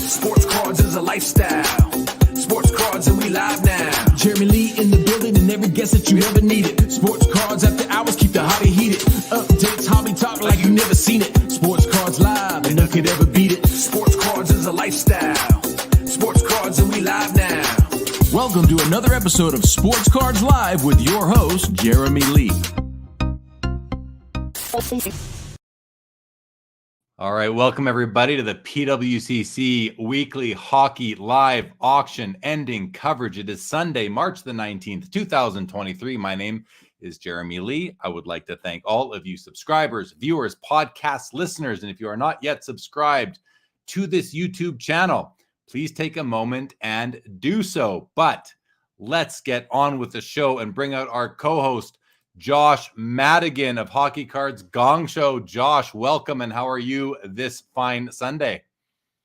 Sports cards is a lifestyle. Sports cards and we live now. Jeremy Lee in the building and every guest that you ever needed. Sports cards after hours keep the hobby heated. Updates, hobby talk like you never seen it. Sports cards live and none could ever beat it. Sports cards is a lifestyle. Sports cards and we live now. Welcome to another episode of Sports Cards Live with your host, Jeremy Lee. All right, welcome everybody to the PWCC Weekly Hockey Live Auction ending coverage. It is Sunday, March the 19th, 2023. My name is Jeremy Lee. I would like to thank all of you subscribers, viewers, podcast listeners, and if you are not yet subscribed to this YouTube channel, please take a moment and do so. But let's get on with the show and bring out our co-host, Josh Madigan of Hockey Cards Gongshow. Josh, welcome, and how are you this fine Sunday?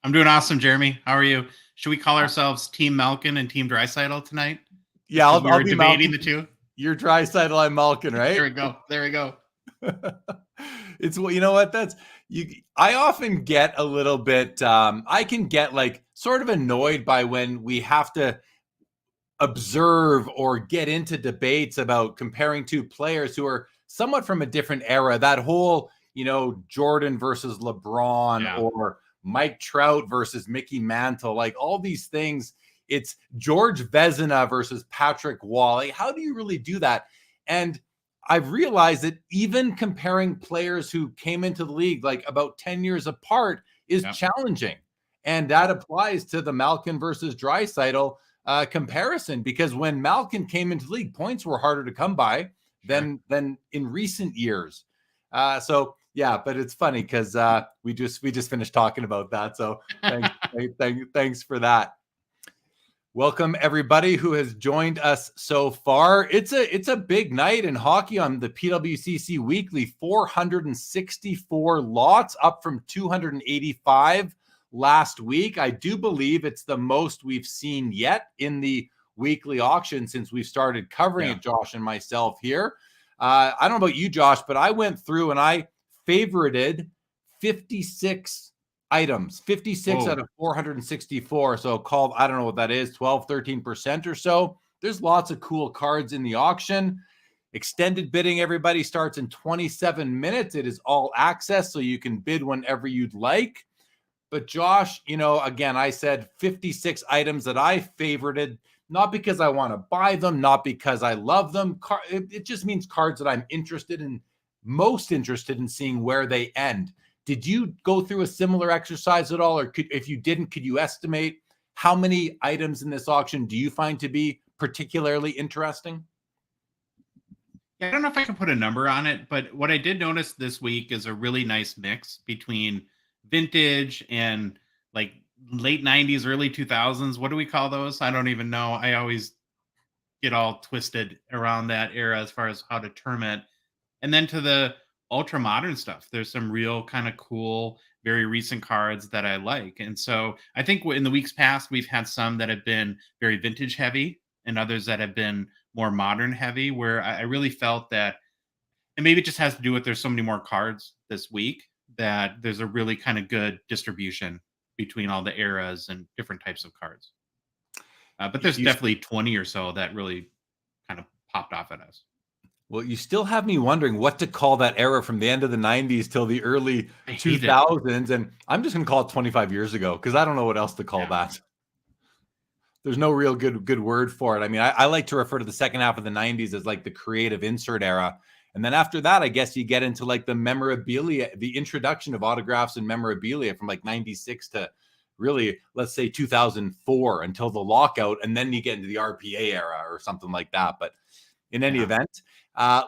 I'm doing awesome, Jeremy. How are you? Should we call ourselves Team Malkin and Team Draisaitl tonight? Yeah, I'll be debating Malkin. the two. You're Draisaitl, I'm Malkin, right? There we go. It's, you know what, I often get a little bit, I can get like sort of annoyed by when we have to observe or get into debates about comparing two players who are somewhat from a different era. That whole, Jordan versus LeBron or Mike Trout versus Mickey Mantle, like all these things. It's George Vezina versus Patrick Wall. How do you really do that? And I've realized that even comparing players who came into the league like about 10 years apart is challenging. And that applies to the Malkin versus Draisaitl comparison, because when Malkin came into the league, points were harder to come by than in recent years. But it's funny because we just finished talking about that. So thanks for that. Welcome everybody who has joined us so far. It's a big night in hockey on the PWCC Weekly. 464 lots, up from 285 last week. I do believe it's the most we've seen yet in the weekly auction since we started covering it, Josh and myself here. I don't know about you, Josh, but I went through and I favorited 56 items, 56 out of 464. So called, I don't know what that is, 12, 13% or so. There's lots of cool cards in the auction. Extended bidding, everybody, starts in 27 minutes. It is all access, so you can bid whenever you'd like. But Josh, again, I said 56 items that I favorited, not because I want to buy them, not because I love them. It just means cards that I'm most interested in seeing where they end. Did you go through a similar exercise at all? Or if you didn't, could you estimate how many items in this auction do you find to be particularly interesting? Yeah, I don't know if I can put a number on it, but what I did notice this week is a really nice mix between vintage and like late 90s, early 2000s. What do we call those? I don't even know. I always get all twisted around that era as far as how to term it. And then to the ultra modern stuff, there's some real kind of cool, very recent cards that I like. And so I think in the weeks past, we've had some that have been very vintage heavy and others that have been more modern heavy, where I really felt that, and maybe it just has to do with there's so many more cards this week, that there's a really kind of good distribution between all the eras and different types of cards. But there's definitely 20 or so that really kind of popped off at us. Well, you still have me wondering what to call that era from the end of the 90s till the early 2000s. And I'm just going to call it 25 years ago because I don't know what else to call that. There's no real good word for it. I mean, I like to refer to the second half of the 90s as like the creative insert era. And then after that, I guess you get into like the memorabilia, the introduction of autographs and memorabilia from like 96 to really, let's say 2004 until the lockout. And then you get into the RPA era or something like that. But in any event,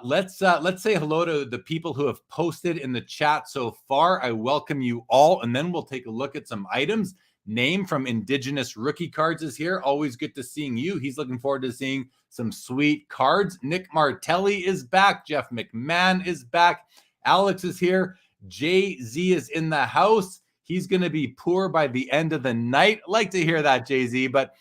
let's say hello to the people who have posted in the chat so far. I welcome you all. And then we'll take a look at some items. Name from Indigenous Rookie Cards is here. Always good to seeing you. He's looking forward to seeing some sweet cards. Nick Martelli is back. Jeff McMahon is back. Alex is here. Jay-Z is in the house. He's going to be poor by the end of the night. Like to hear that, Jay-Z, but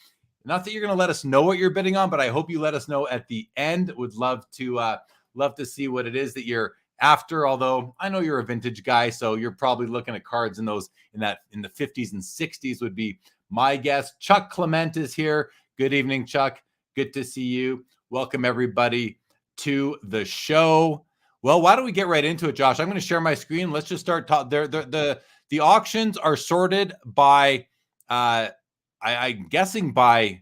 not that you're going to let us know what you're bidding on, but I hope you let us know at the end. Would love to see what it is that you're after, although I know you're a vintage guy, so you're probably looking at cards in the 50s and 60s would be my guess. Chuck Clement is here. Good evening, Chuck. Good to see you. Welcome everybody to the show. Well, why don't we get right into it, Josh? I'm going to share my screen. Let's just start. The auctions are sorted by, I'm guessing by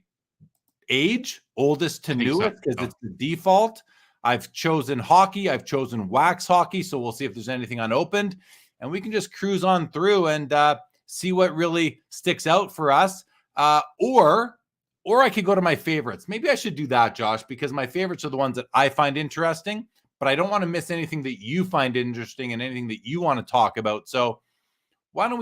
age, oldest to newest, because it's the default. I've chosen hockey. I've chosen wax hockey. So we'll see if there's anything unopened, and we can just cruise on through and see what really sticks out for us. Or I could go to my favorites. Maybe I should do that, Josh, because my favorites are the ones that I find interesting, but I don't want to miss anything that you find interesting and anything that you want to talk about. So why don't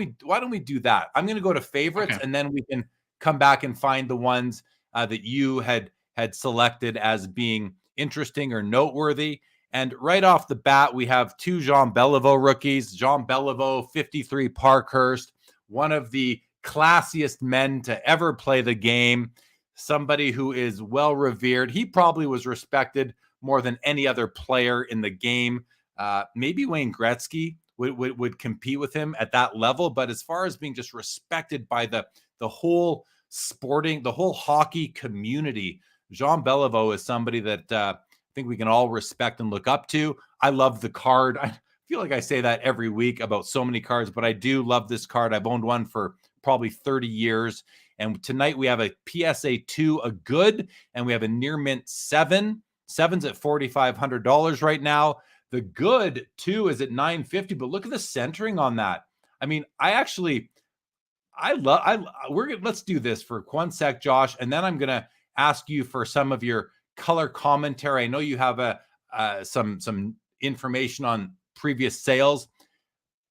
we do that? I'm going to go to favorites, and then we can come back and find the ones that you had selected as being interesting or noteworthy. And right off the bat, we have two Jean Beliveau rookies. Jean Beliveau, 53 Parkhurst, one of the classiest men to ever play the game, somebody who is well revered. He probably was respected more than any other player in the game. Maybe Wayne Gretzky would compete with him at that level. But as far as being just respected by the whole hockey community, Jean Beliveau is somebody that I think we can all respect and look up to. I love the card. I feel like I say that every week about so many cards, but I do love this card. I've owned one for probably 30 years. And tonight we have a PSA 2, a good, and we have a near mint 7. 7's at $4,500 right now. The good 2 is at $950, but look at the centering on that. I mean, let's do this for 1 sec, Josh, and then I'm going to ask you for some of your color commentary. I know you have some information on previous sales,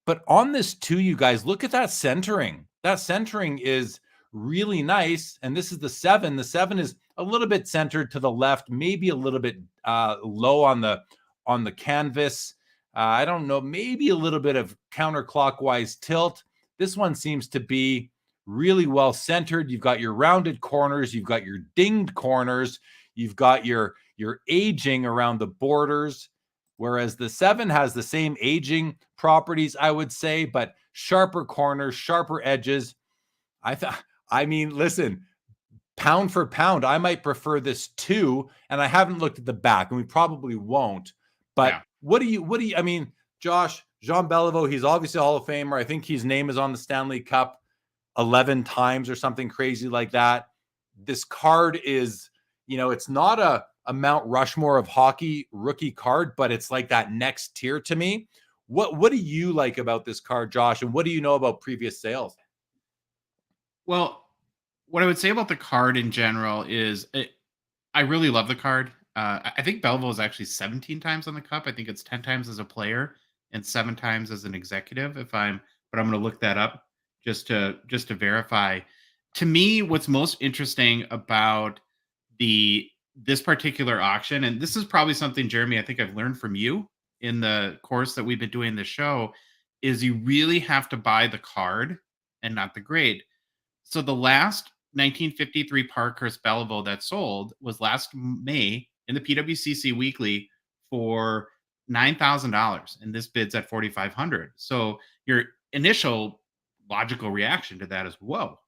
but on this too, you guys, look at that centering. That centering is really nice. And this is the 7. The 7 is a little bit centered to the left, maybe a little bit low on the canvas. I don't know, maybe a little bit of counterclockwise tilt. This one seems to be really well centered. You've got your rounded corners, you've got your dinged corners, you've got your aging around the borders, whereas the 7 has the same aging properties, I would say, but sharper corners, sharper edges. I mean, listen, pound for pound, I might prefer this 2, and I haven't looked at the back, and we probably won't. But yeah. What do you, I mean, Josh, Jean Beliveau, he's obviously a Hall of Famer. I think his name is on the Stanley Cup 11 times or something crazy like that. This card is, it's not a Mount Rushmore of hockey rookie card, but it's like that next tier to me. What do you like about this card, Josh? And what do you know about previous sales? Well, what I would say about the card in general is I really love the card. I think Beliveau is actually 17 times on the cup. I think it's 10 times as a player and 7 times as an executive. But I'm going to look that up just to verify. To me, what's most interesting about this particular auction, and this is probably something, Jeremy, I think I've learned from you in the course that we've been doing the show, is you really have to buy the card and not the grade. So the last 1953 Parkhurst Beliveau that sold was last May in the PWCC Weekly for $9,000, and this bids at $4,500. So your initial logical reaction to that is, whoa,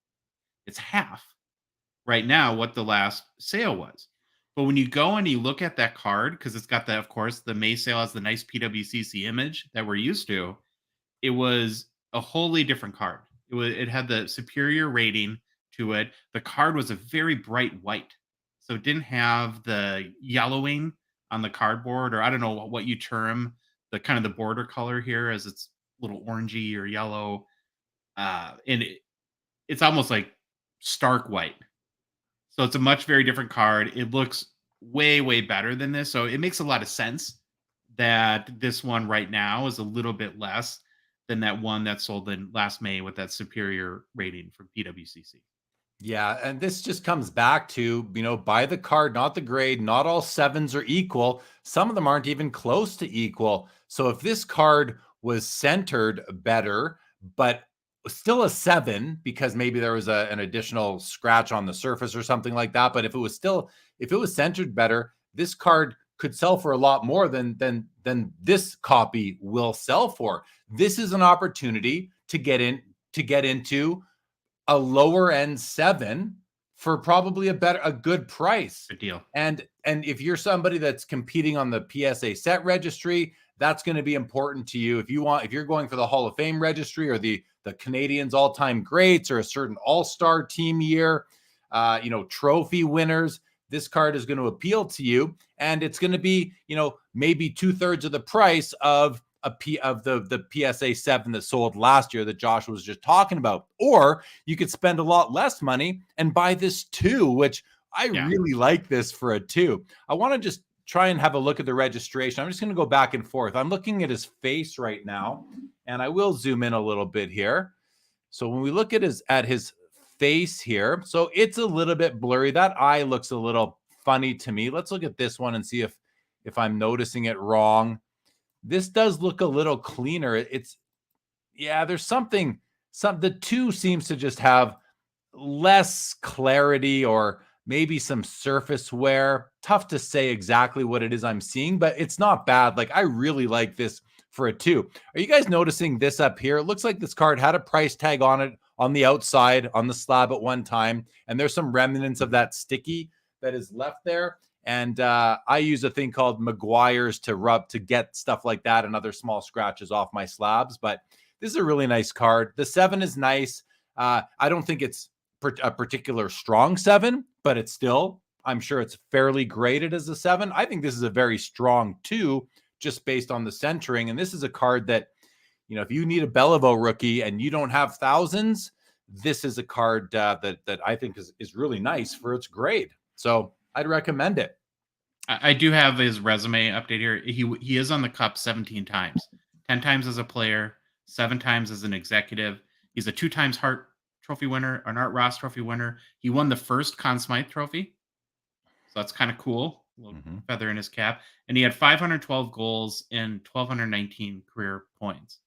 it's half right now what the last sale was. But when you go and you look at that card, because it's got of course, the May sale has the nice PWCC image that we're used to. It was a wholly different card. It had the superior rating to it. The card was a very bright white. So it didn't have the yellowing on the cardboard, or I don't know what you term the kind of the border color here, as it's a little orangey or yellow. And it's almost like stark white. So it's a very different card. It looks way, way better than this. So it makes a lot of sense that this one right now is a little bit less than that one that sold in last May with that superior rating from PWCC. Yeah, and this just comes back to, buy the card, not the grade. Not all 7s are equal. Some of them aren't even close to equal. So if this card was centered better, but still a 7, because maybe there was an additional scratch on the surface or something like that. But if it was centered better, this card could sell for a lot more than this copy will sell for. This is an opportunity to get into a lower end 7 for probably a good price. Good deal. And if you're somebody that's competing on the PSA set registry, that's going to be important to you. If you're going for the Hall of Fame registry or the Canadians all-time greats or a certain all-star team year, trophy winners, this card is going to appeal to you, and it's going to be, maybe 2/3 of the price of the PSA 7 that sold last year that Josh was just talking about. Or you could spend a lot less money and buy this 2, which I really like this for a 2. I want to just try and have a look at the registration. I'm just going to go back and forth. I'm looking at his face right now, and I will zoom in a little bit here. So when we look at his face here, so it's a little bit blurry. That eye looks a little funny to me. Let's look at this one and see if I'm noticing it wrong. This does look a little cleaner. There's something. The 2 seems to just have less clarity or maybe some surface wear. Tough to say exactly what it is I'm seeing, but it's not bad. Like, I really like this for a 2. Are you guys noticing this up here? It looks like this card had a price tag on it on the outside on the slab at one time, and there's some remnants of that sticky that is left there. And I use a thing called Maguire's to rub to get stuff like that and other small scratches off my slabs. But this is a really nice card. The 7 is nice. I don't think it's a particular strong 7, but it's still, I'm sure it's fairly graded as a 7. I think this is a very strong 2 just based on the centering. And this is a card that, if you need a Beliveau rookie and you don't have thousands, this is a card that I think is really nice for its grade. So I'd recommend it. I do have his resume update here. He is on the Cup 17 times, 10 times as a player, 7 times as an executive. He's a 2 times Hart Trophy winner, an Art Ross Trophy winner. He won the first Conn Smythe Trophy. So that's kind of cool. A little feather in his cap. And he had 512 goals and 1,219 career points.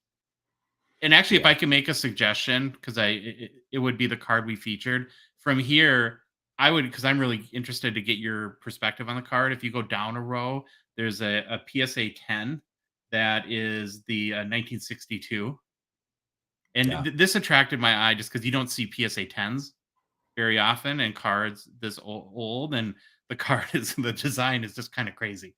And actually, if I can make a suggestion, because it would be the card we featured from here, I would, because I'm really interested to get your perspective on the card. If you go down a row, there's a PSA 10 that is the 1962. And this attracted my eye just because you don't see PSA 10s very often and cards this old. And the design is just kind of crazy.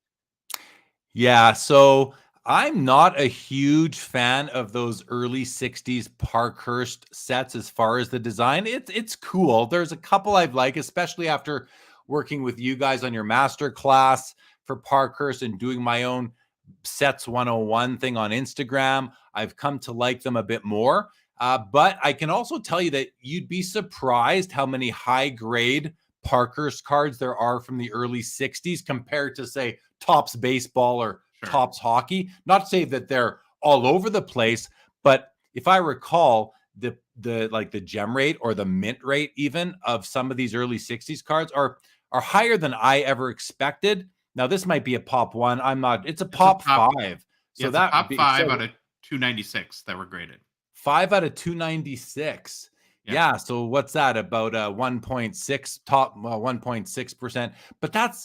Yeah. So I'm not a huge fan of those early 60s Parkhurst sets as far as the design. It's cool. There's a couple I've liked, especially after working with you guys on your master class for Parkhurst and doing my own Sets 101 thing on Instagram. I've come to like them a bit more. But I can also tell you that you'd be surprised how many high-grade Parkhurst cards there are from the early 60s compared to, say, Topps Baseball or Topps Hockey. Not to say that they're all over the place, but if I recall, the gem rate or the mint rate even of some of these early 60s cards are higher than I ever expected. Now this might be a pop 1. It's a pop 5. So that top 5 out of 296 that were graded. 5 out of 296. Yeah. So what's that? About 1.6 top, 1.6%. But that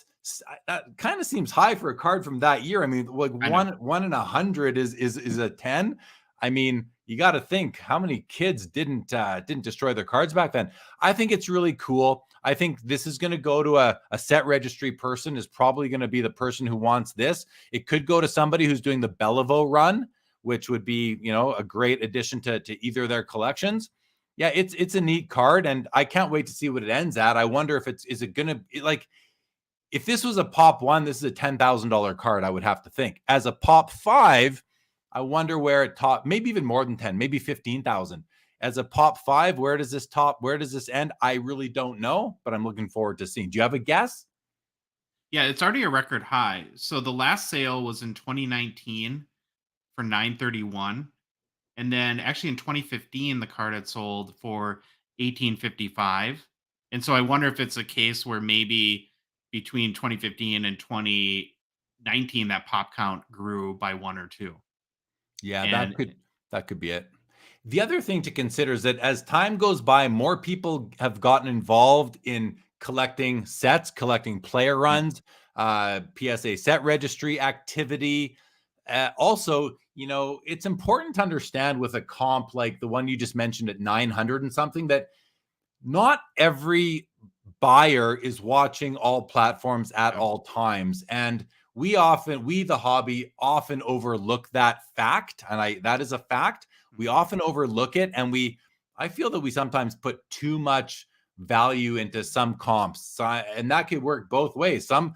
kind of seems high for a card from that year. I mean, like one in 100 is a 10. I mean, you got to think how many kids didn't destroy their cards back then. I think it's really cool. I think this is going to go to a set registry person is probably going to be the person who wants this. It could go to somebody who's doing the Beliveau run, which would be, a great addition to either of their collections. Yeah, it's a neat card, and I can't wait to see what it ends at. I wonder if is it going to, like, if this was a pop 1, this is a $10,000 card, I would have to think. As a pop 5, I wonder where it top, maybe even more than 10, maybe 15,000. As a pop 5, where does this end? I really don't know, but I'm looking forward to seeing. Do you have a guess? Yeah, it's already a record high. So the last sale was in 2019 for $931. And then actually in 2015, the card had sold for $1,855. And so I wonder if it's a case where maybe between 2015 and 2019, that pop count grew by 1 or 2. Yeah, that could be it. The other thing to consider is that as time goes by, more people have gotten involved in collecting sets, collecting player runs. PSA set registry activity. Also, it's important to understand with a comp like the one you just mentioned at 900 and something, that not every buyer is watching all platforms at all times. And we, the hobby, often overlook that fact. And that is a fact. We often overlook it. And I feel that we sometimes put too much value into some comps. And that could work both ways. Some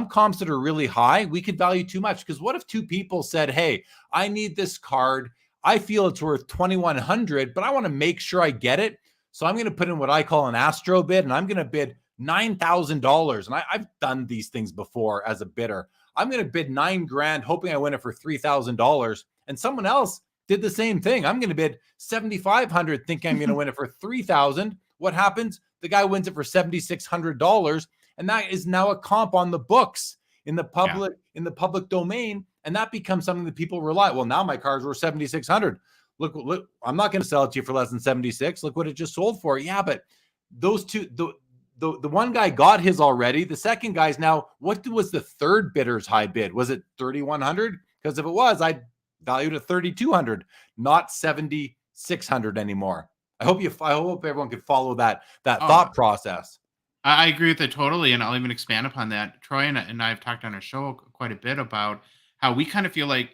comps that are really high, we could value too much. Because what if two people said, hey, I need this card. I feel it's worth $2,100, but I want to make sure I get it. So I'm going to put in what I call an astro bid, and I'm going to bid $9,000. And I've done these things before as a bidder. I'm going to bid $9,000, hoping I win it for $3,000. And someone else did the same thing. I'm going to bid $7,500, thinking I'm going to win it for $3,000. What happens? The guy wins it for $7,600, and that is now a comp on the books in the public domain, and that becomes something that people rely. Well, now my cards were $7,600. Look, I'm not going to sell it to you for less than 76. Look what it just sold for. Yeah, but those two, the one guy got his already. The second guy's now, what was the third bidder's high bid? Was it 3,100? Because if it was, I'd value it at 3,200, not 7,600 anymore. I hope everyone could follow that thought process. I agree with it totally, and I'll even expand upon that. Troy and I have talked on our show quite a bit about how we kind of feel like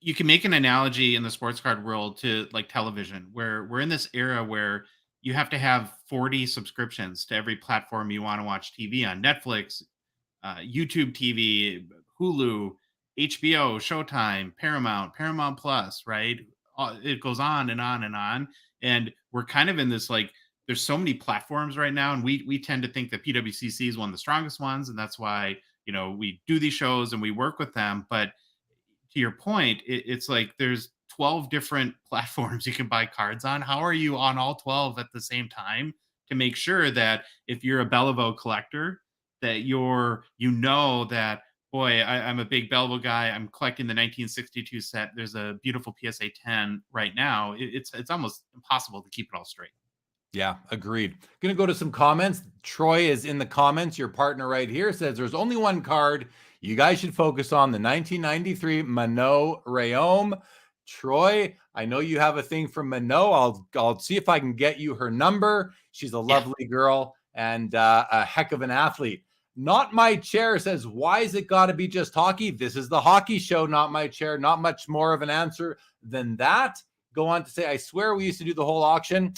you can make an analogy in the sports card world to like television, where we're in this era where you have to have 40 subscriptions to every platform you want to watch TV on: Netflix, YouTube TV, Hulu, HBO, Showtime, Paramount Plus, right? It goes on and on and on. And we're kind of in this, like, there's so many platforms right now. And we tend to think that PWCC is one of the strongest ones. And that's why, we do these shows and we work with them. But to your point, it's like there's 12 different platforms you can buy cards on. How are you on all 12 at the same time to make sure that if you're a Beliveau collector, that that, boy, I'm a big Beliveau guy. I'm collecting the 1962 set. There's a beautiful PSA 10 right now. It's almost impossible to keep it all straight. Yeah, agreed. Going to go to some comments. Troy is in the comments. Your partner right here says there's only one card you guys should focus on, the 1993 Minot Rayome. Troy, I know you have a thing for Minot. I'll see if I can get you her number. She's a lovely girl and a heck of an athlete. Not My Chair says, why is it got to be just hockey? This is the hockey show, Not My Chair. Not much more of an answer than that. Go on to say, I swear we used to do the whole auction.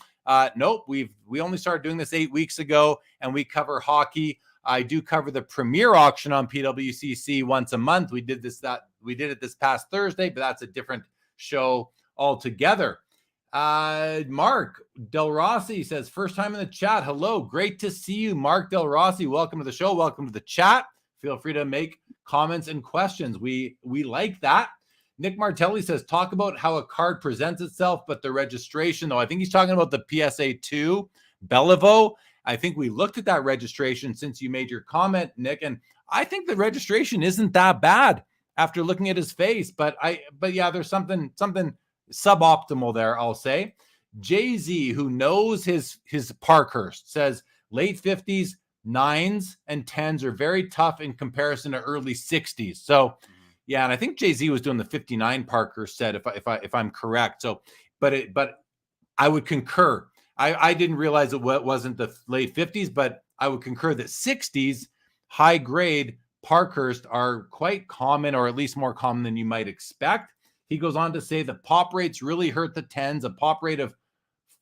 Nope, we only started doing this 8 weeks ago, and we cover hockey. I do cover the premier auction on PWCC once a month. We did it this past Thursday, but that's a different show altogether. Mark Del Rossi says, first time in the chat. Hello, great to see you, Mark Del Rossi. Welcome to the show. Welcome to the chat. Feel free to make comments and questions. We like that. Nick Martelli says, talk about how a card presents itself, but the registration, though. I think he's talking about the PSA 2 Beliveau. I think we looked at that registration since you made your comment, Nick, and I think the registration isn't that bad after looking at his face. But yeah, there's something suboptimal there, I'll say. Jay-Z, who knows his Parkhurst, says late 50s 9s and 10s are very tough in comparison to early 60s. So yeah, and I think Jay-Z was doing the 59 Parkhurst set, if I'm correct. So, but I would concur. I didn't realize it wasn't the late 50s, but I would concur that 60s high grade Parkhurst are quite common, or at least more common than you might expect. He goes on to say the pop rates really hurt the 10s. A pop rate of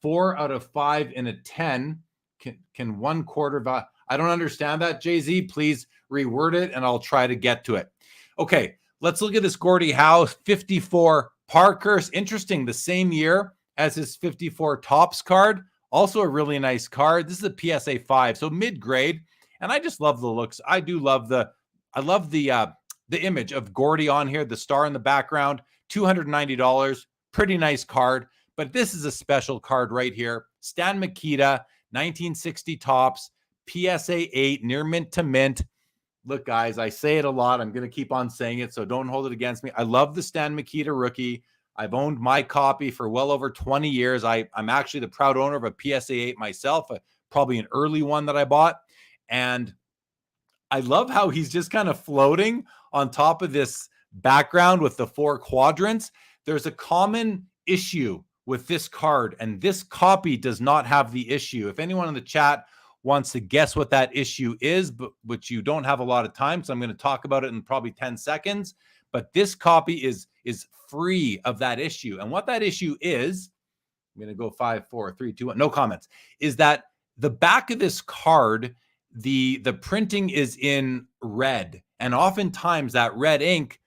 4 out of 5 in a 10 can 1/4. I don't understand that, Jay-Z. Please reword it, and I'll try to get to it. Okay, let's look at this Gordie Howe 54 Parkhurst. Interesting, the same year as his 54 Topps card. Also a really nice card. This is a PSA 5, so mid-grade. And I just love the looks. I love the image of Gordie on here, the star in the background, $290. Pretty nice card. But this is a special card right here. Stan Mikita, 1960 Topps, PSA 8, near mint to mint. Look, guys, I say it a lot. I'm going to keep on saying it, so don't hold it against me. I love the Stan Mikita rookie. I've owned my copy for well over 20 years. I'm actually the proud owner of a PSA 8 myself, probably an early one that I bought. And I love how he's just kind of floating on top of this background with the 4 quadrants. There's a common issue with this card, and this copy does not have the issue. If anyone in the chat wants to guess what that issue is, but which you don't have a lot of time, so I'm going to talk about it in probably 10 seconds. But this copy is free of that issue. And what that issue is, I'm going to go 5, 4, 3, 2, 1, no comments, is that the back of this card, the printing is in red. And oftentimes that red ink,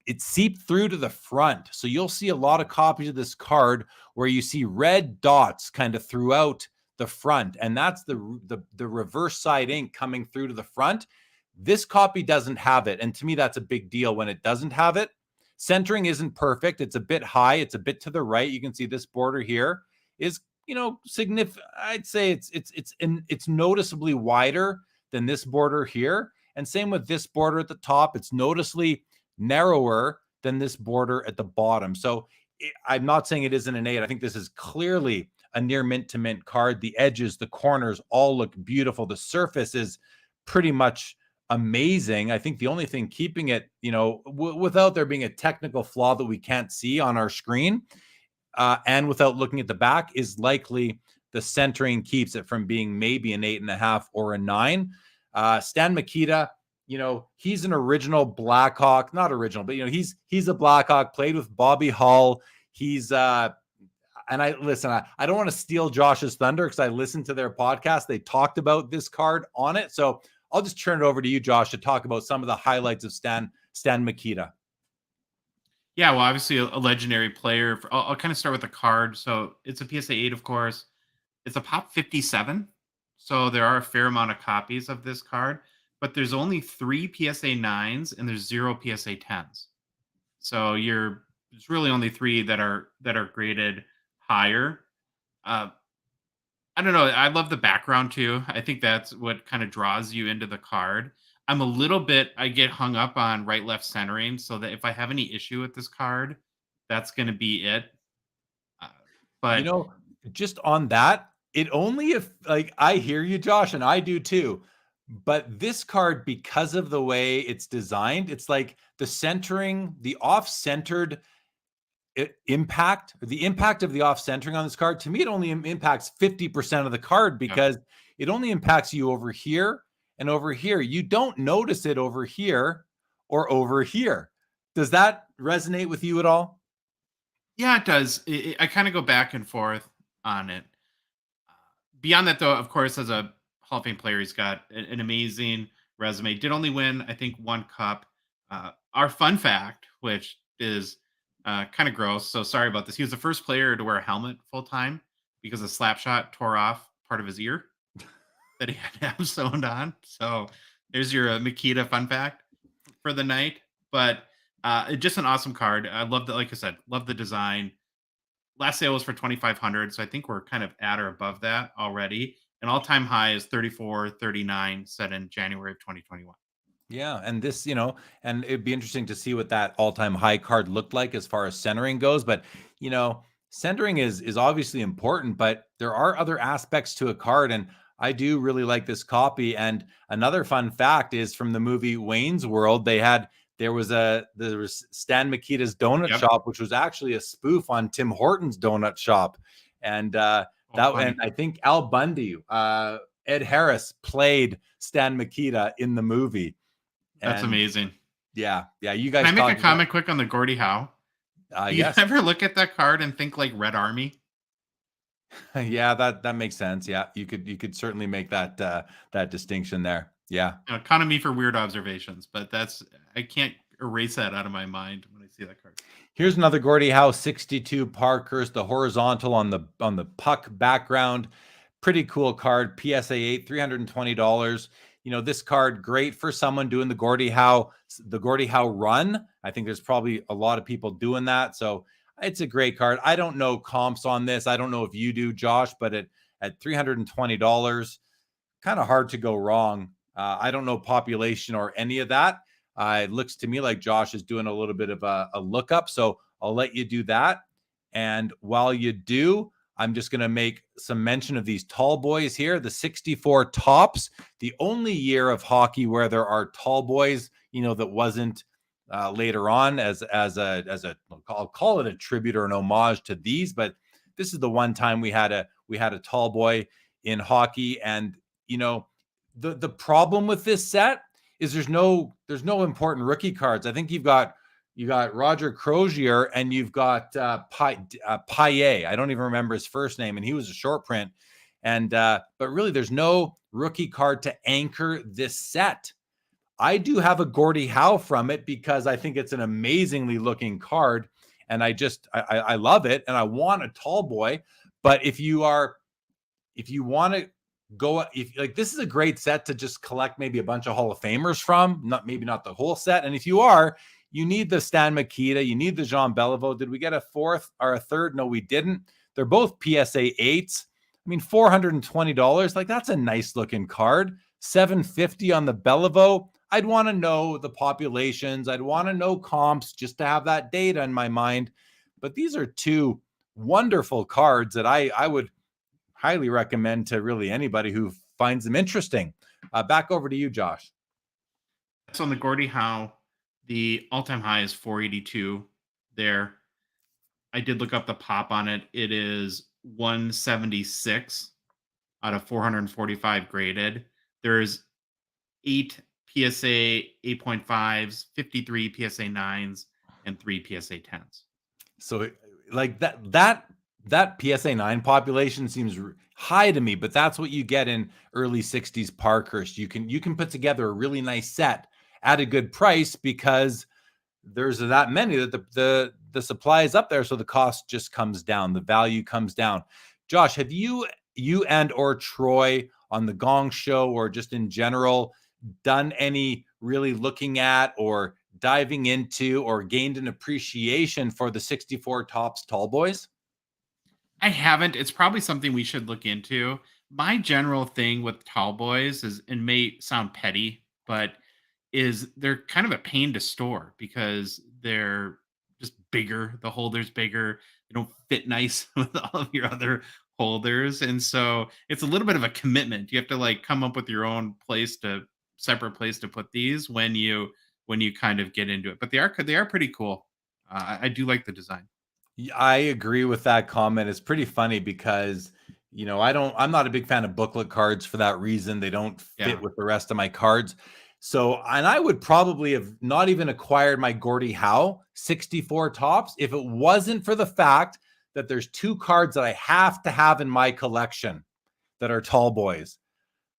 it seeped through to the front. So you'll see a lot of copies of this card where you see red dots kind of throughout the front. And that's the reverse side ink coming through to the front. This copy doesn't have it. And to me, that's a big deal when it doesn't have it. Centering isn't perfect. It's a bit high. It's a bit to the right. You can see this border here is, significant. I'd say it's noticeably wider than this border here. And same with this border at the top. It's noticeably narrower than this border at the bottom. So I'm not saying it isn't an 8. I think this is clearly a near mint to mint card. The edges, the corners all look beautiful. The surface is pretty much amazing. I think the only thing keeping it, without there being a technical flaw that we can't see on our screen, and without looking at the back, is likely the centering keeps it from being maybe an 8.5 or a 9. Stan Mikita, he's an original Blackhawk, not original, but he's a Blackhawk, played with Bobby Hull. He's and I don't want to steal Josh's thunder because I listened to their podcast. They talked about this card on it. So I'll just turn it over to you, Josh, to talk about some of the highlights of Stan Mikita. Yeah, well, obviously a legendary player. I'll kind of start with the card. So it's a PSA 8, of course. It's a Pop 57. So there are a fair amount of copies of this card, but there's only 3 PSA 9s and there's 0 PSA 10s. So there's really only 3 that are graded higher. I don't know. I love the background too. I think that's what kind of draws you into the card. I get hung up on right-left centering, so that if I have any issue with this card, that's going to be it. But just on that, I hear you, Josh, and I do too. But this card, because of the way it's designed, it's like the centering, the off-centered impact, the impact of the off-centering on this card, to me, it only impacts 50% of the card because it only impacts you over here and over here. You don't notice it over here or over here. Does that resonate with you at all? Yeah, it does. I kind of go back and forth on it. Beyond that, though, of course, as a Hall of Fame player, he's got an amazing resume. Did only win, I think, 1 cup. Our fun fact, which is kind of gross, so sorry about this. He was the first player to wear a helmet full time because a slap shot tore off part of his ear that he had to have sewn on. So there's your Mikita fun fact for the night. But just an awesome card. I love that. Like I said, love the design. Last sale was for $2,500, so I think we're kind of at or above that already. An all-time high is $34.39 set in January of 2021. Yeah, and this, and it'd be interesting to see what that all-time high card looked like as far as centering goes. But, centering is obviously important, but there are other aspects to a card, and I do really like this copy. And another fun fact is from the movie Wayne's World, there was Stan Mikita's Donut Shop, which was actually a spoof on Tim Hortons Donut Shop, and and I think Al Bundy, Ed Harris played Stan Mikita in the movie. That's amazing. Yeah. You guys. Can I make a comment quick on the Gordie Howe? You ever look at that card and think like Red Army? Yeah, that makes sense. Yeah, you could certainly make that distinction there. Yeah. Kind of me for weird observations, but I can't erase that out of my mind when I see that card. Here's another Gordie Howe 62 Parkhurst, the horizontal on the puck background. Pretty cool card. PSA 8, $320. This card, great for someone doing the Gordie Howe run. I think there's probably a lot of people doing that. So it's a great card. I don't know comps on this. I don't know if you do, Josh, but at $320, kind of hard to go wrong. I don't know population or any of that. It looks to me like Josh is doing a little bit of a lookup. So I'll let you do that. And while you do, I'm just going to make some mention of these tall boys here, the 64 tops, the only year of hockey where there are tall boys, that wasn't later on as a I'll call it a tribute or an homage to these, but this is the one time we had a tall boy in hockey. And the problem with this set is there's no important rookie cards. I think you got Roger Crozier and you've got Payet. I don't even remember his first name, and he was a short print. And but really, there's no rookie card to anchor this set. I do have a Gordie Howe from it because I think it's an amazingly looking card, and I love it, and I want a tall boy. But if you want to go, this is a great set to just collect maybe a bunch of Hall of Famers from, not the whole set. And if you need the Stan Mikita, you need the Jean Beliveau. Did we get a fourth or a third? No, we didn't. They're both PSA 8s. I mean, $420, that's a nice looking card. $750 on the Beliveau. I'd want to know the populations. I'd want to know comps just to have that data in my mind. But these are two wonderful cards that I would highly recommend to really anybody who finds them interesting. Back over to you, Josh. So on the Gordie Howe, the all-time high is 482 there. I did look up the pop on it. It is 176 out of 445 graded. There's 8 PSA 8.5s, 53 PSA 9s, and 3 PSA 10s. So that PSA 9 population seems high to me, but that's what you get in early 60s Parkhurst. You can put together a really nice set at a good price because there's that many that the supply is up there, so the cost just comes down, the value comes down. Josh, have you and or Troy on the Gong Show or just in general done any really looking at or diving into or gained an appreciation for the 64 tops tall boys? I haven't. It's probably something we should look into. My general thing with tall boys is, and may sound petty, but is they're kind of a pain to store because they're just bigger. The holder's bigger. They don't fit nice with all of your other holders. And so it's a little bit of a commitment. You have to come up with your own separate place to put these when you kind of get into it. But they are pretty cool. I do like the design. I agree with that comment. It's pretty funny because, I'm not a big fan of booklet cards for that reason. They don't fit with the rest of my cards. So, and I would probably have not even acquired my Gordie Howe 64 tops if it wasn't for the fact that there's 2 cards that I have to have in my collection that are tall boys.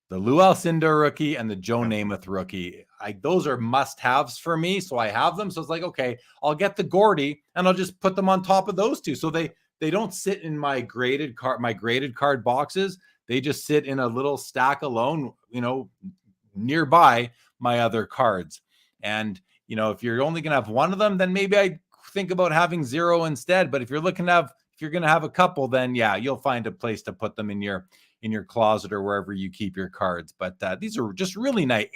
The Lou Alcindor rookie and the Joe Namath rookie. Those are must-haves for me, so I have them. So it's okay, I'll get the Gordie and I'll just put them on top of those 2. So they don't sit in my graded card boxes. They just sit in a little stack alone, nearby my other cards. And if you're only going to have one of them, then maybe I think about having 0 instead. But if you're going to have a couple, then you'll find a place to put them in your closet or wherever you keep your cards. But these are just really nice.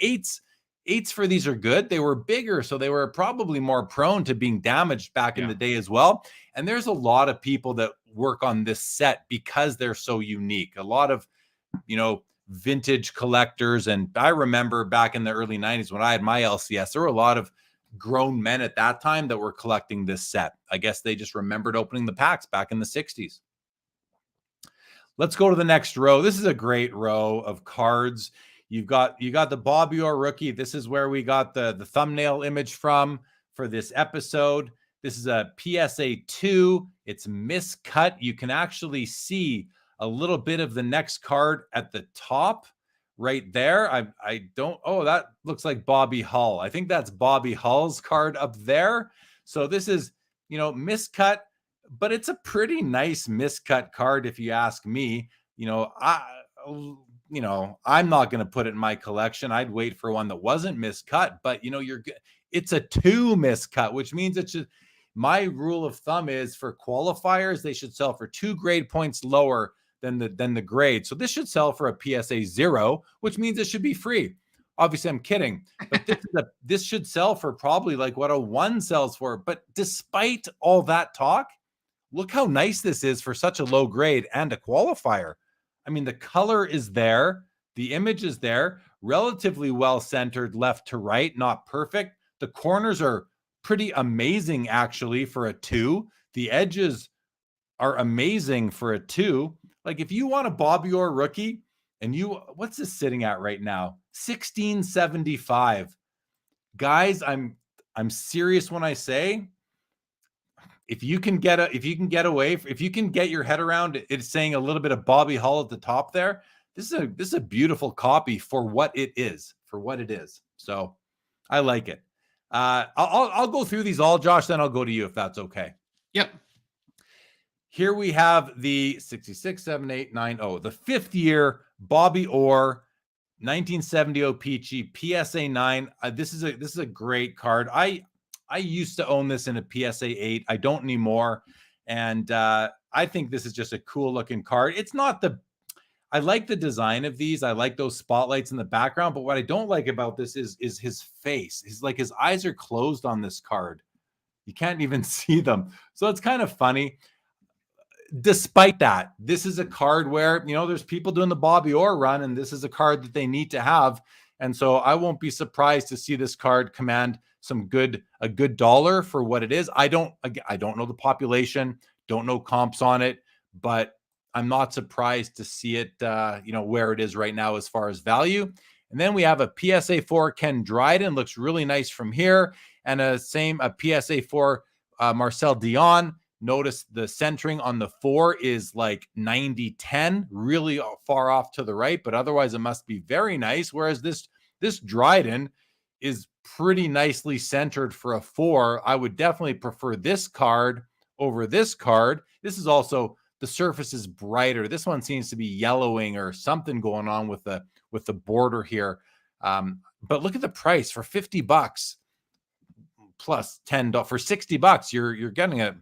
Eights for these are good. They were bigger, so they were probably more prone to being damaged back in the day as well. And there's a lot of people that work on this set because they're so unique. A lot of, vintage collectors. And I remember back in the early 90s when I had my LCS, there were a lot of grown men at that time that were collecting this set. I guess they just remembered opening the packs back in the 60s. Let's go to the next row. This is a great row of cards. You got the Bobby Orr rookie. This is where we got the thumbnail image from for this episode. This is a PSA 2. It's miscut. You can actually see a little bit of the next card at the top right there. That looks like Bobby Hull. I think that's Bobby Hull's card up there. So this is, miscut, but it's a pretty nice miscut card if you ask me. I'm not going to put it in my collection. I'd wait for one that wasn't miscut, but it's a 2 miscut, which means it should, my rule of thumb is for qualifiers, they should sell for 2 grade points lower than the grade. So this should sell for a PSA 0, which means it should be free. Obviously I'm kidding, but this should sell for probably what a 1 sells for. But despite all that talk, look how nice this is for such a low grade and a qualifier. I mean, the color is there. The image is there. Relatively well centered left to right, not perfect. The corners are pretty amazing, actually, for a 2. The edges are amazing for a 2. Like, if you want a Bobby Orr rookie, and what's this sitting at right now? $16.75. Guys, I'm serious when I say, if you can get your head around it, it's saying a little bit of Bobby Hull at the top there. This is a beautiful copy for what it is. So I like it. I'll go through these all, Josh, then I'll go to you if that's okay. Yep. Here we have the 66, 7, 8, 9, the 5th year Bobby Orr, 1970 O-Pee-Chee, PSA 9. This is a great card. I used to own this in a PSA 8. I don't anymore. And I think this is just a cool looking card. I like the design of these. I like those spotlights in the background. But what I don't like about this is his face. His eyes are closed on this card. You can't even see them. So it's kind of funny. Despite that, this is a card where, there's people doing the Bobby Orr run, and this is a card that they need to have. And so I won't be surprised to see this card command a good dollar for what it is. I don't know the population, don't know comps on it, but I'm not surprised to see it, where it is right now as far as value. And then we have a PSA 4 Ken Dryden, looks really nice from here, and a PSA 4 Marcel Dion. Notice the centering on the 4 is like 90-10, really far off to the right, but otherwise it must be very nice. Whereas this Dryden is pretty nicely centered for a 4. I would definitely prefer this card over this card. This is also, the surface is brighter. This one seems to be yellowing or something going on with the border here. But look at the price for $50 plus $10 for $60. You're getting a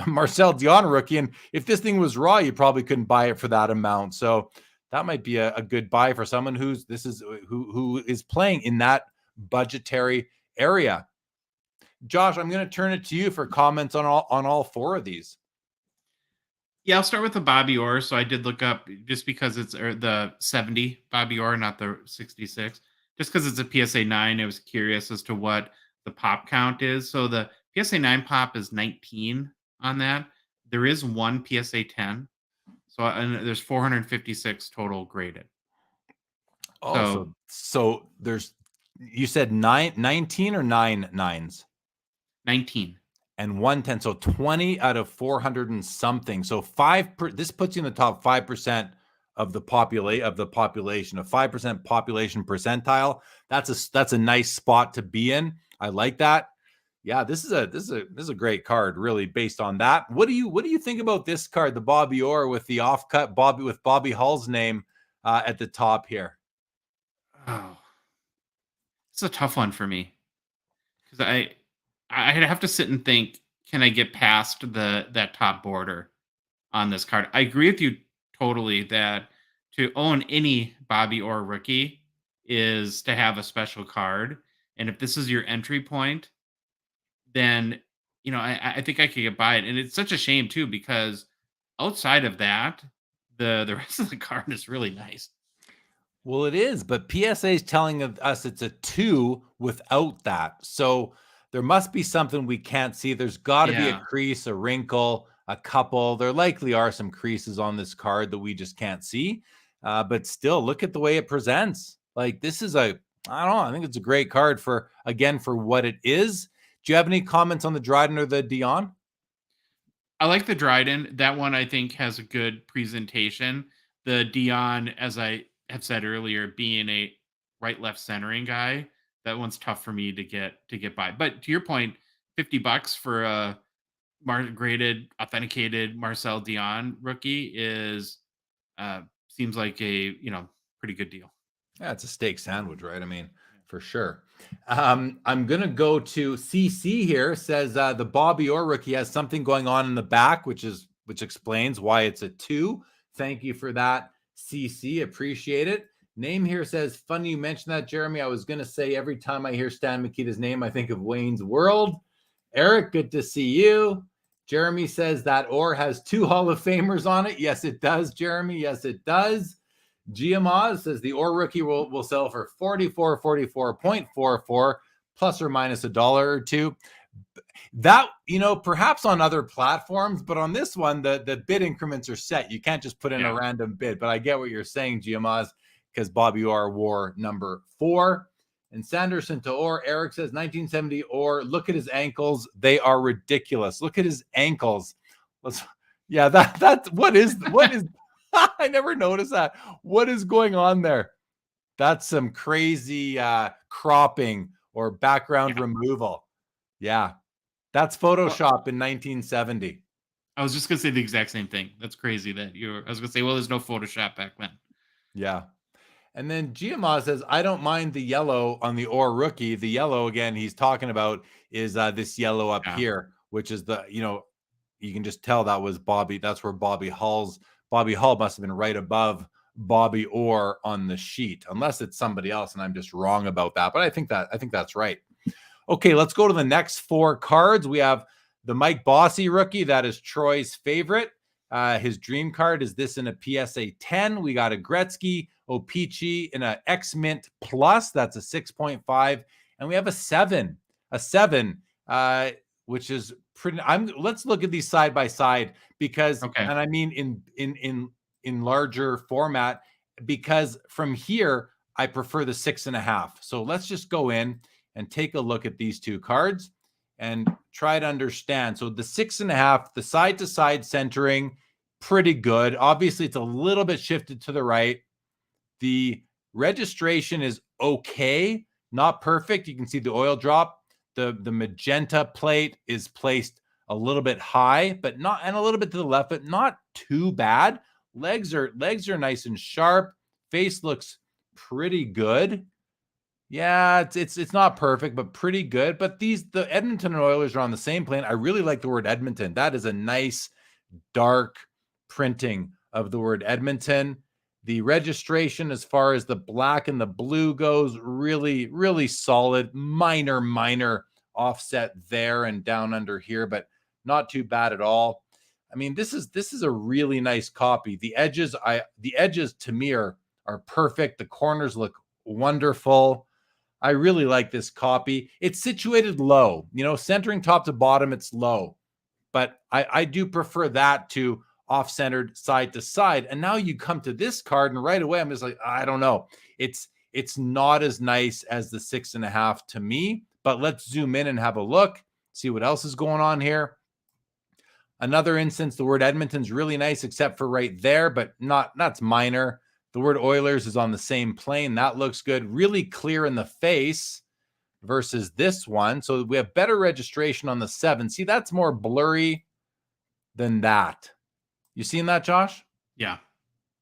Marcel Dion rookie, and if this thing was raw, you probably couldn't buy it for that amount. So that might be a good buy for someone who is playing in that budgetary area. Josh, I'm going to turn it to you for comments on all 4 of these. Yeah, I'll start with the Bobby Orr. So I did look up, just because it's the 70 Bobby Orr, not the 66. Just because it's a PSA 9, I was curious as to what the pop count is. So the PSA 9 pop is 19 on that. There is one PSA 10. And there's 456 total graded. Oh, so there's, you said 19 or 9 9s? 19. And 110. So 20 out of 400 and something. So this puts you in the top 5% of the population, a 5% population percentile. That's a nice spot to be in. I like that. Yeah, this is a great card, really, based on that. What do you think about this card, the Bobby Orr with the offcut Bobby Hull's name at the top here? Oh, it's a tough one for me, because I'd have to sit and think, can I get past that top border on this card? I agree with you totally that to own any Bobby Orr rookie is to have a special card. And if this is your entry point, then, I think I could get by it. And it's such a shame too, because outside of that, the rest of the card is really nice. Well, it is, but PSA is telling us it's a 2 without that. So there must be something we can't see. There's got to be a crease, a wrinkle, a couple. There likely are some creases on this card that we just can't see. But still, look at the way it presents. Like, this is I don't know. I think it's a great card for what it is. Do you have any comments on the Dryden or the Dion? I like the Dryden. That one, I think, has a good presentation. The Dion, as I have said earlier, being a right-left centering guy, that one's tough for me to get by. But to your point, $50 for a graded, authenticated Marcel Dion rookie is seems like a pretty good deal. Yeah, it's a steak sandwich, right? I mean, for sure. I'm gonna go to CC here. Says the Bobby Orr rookie has something going on in the back, which explains why it's a 2. Thank you for that, CC. Appreciate it. Name here says, funny you mentioned that, Jeremy. I was gonna say every time I hear Stan Mikita's name, I think of Wayne's World. Eric, good to see you. Jeremy says that ore has 2 Hall of Famers on it. Yes, it does, Jeremy. Yes, it does. Giamaz says the ore rookie will sell for $44.44 plus or minus $1 or $2. That, perhaps on other platforms, but on this one, the bid increments are set. You can't just put in a random bid, but I get what you're saying, Giamaz, because Bobby Orr wore number 4. And Sanderson to Orr, Eric says 1970 Orr, look at his ankles. They are ridiculous. Look at his ankles. That's what is I never noticed that. What is going on there? That's some crazy cropping or background removal. Yeah. That's Photoshop in 1970. I was just going to say the exact same thing. That's crazy that I was going to say, well, there's no Photoshop back then. Yeah. And then Giamaz says, I don't mind the yellow on the Orr rookie. The yellow, again, he's talking about is this yellow up here, which is you can just tell that was Bobby. That's where Bobby Hull must have been right above Bobby Orr on the sheet, unless it's somebody else and I'm just wrong about that. But I think that's right. Okay, let's go to the next 4 cards. We have the Mike Bossy rookie. That is Troy's favorite. His dream card is this in a PSA 10. We got a Gretzky, Opeachy in a X Mint Plus. That's a 6.5. And we have a 7, which is pretty. Let's look at these side by side because, and I mean in larger format, because from here I prefer the 6.5. So let's just go in and take a look at these 2 cards and try to understand. So the 6.5, the side to side centering, pretty good. Obviously, it's a little bit shifted to the right. The registration is okay, not perfect. You can see the oil drop. The magenta plate is placed a little bit high, but not, and a little bit to the left, but not too bad. Legs are nice and sharp. Face looks pretty good. Yeah, it's not perfect, but pretty good. But the Edmonton Oilers are on the same plane. I really like the word Edmonton. That is a nice dark printing of the word Edmonton. The registration, as far as the black and the blue goes, really, really solid. Minor offset there and down under here, but not too bad at all. I mean, this is a really nice copy. The edges to me are perfect. The corners look wonderful. I really like this copy. It's situated low, centering top to bottom, it's low, but I do prefer that to off-centered side to side. And now you come to this card and right away, I'm just like, I don't know. It's not as nice as the 6.5 to me, but let's zoom in and have a look, see what else is going on here. Another instance, the word Edmonton's really nice, except for right there, but that's minor. The word Oilers is on the same plane. That looks good. Really clear in the face versus this one. So we have better registration on the 7. See, that's more blurry than that. You seen that, Josh? Yeah.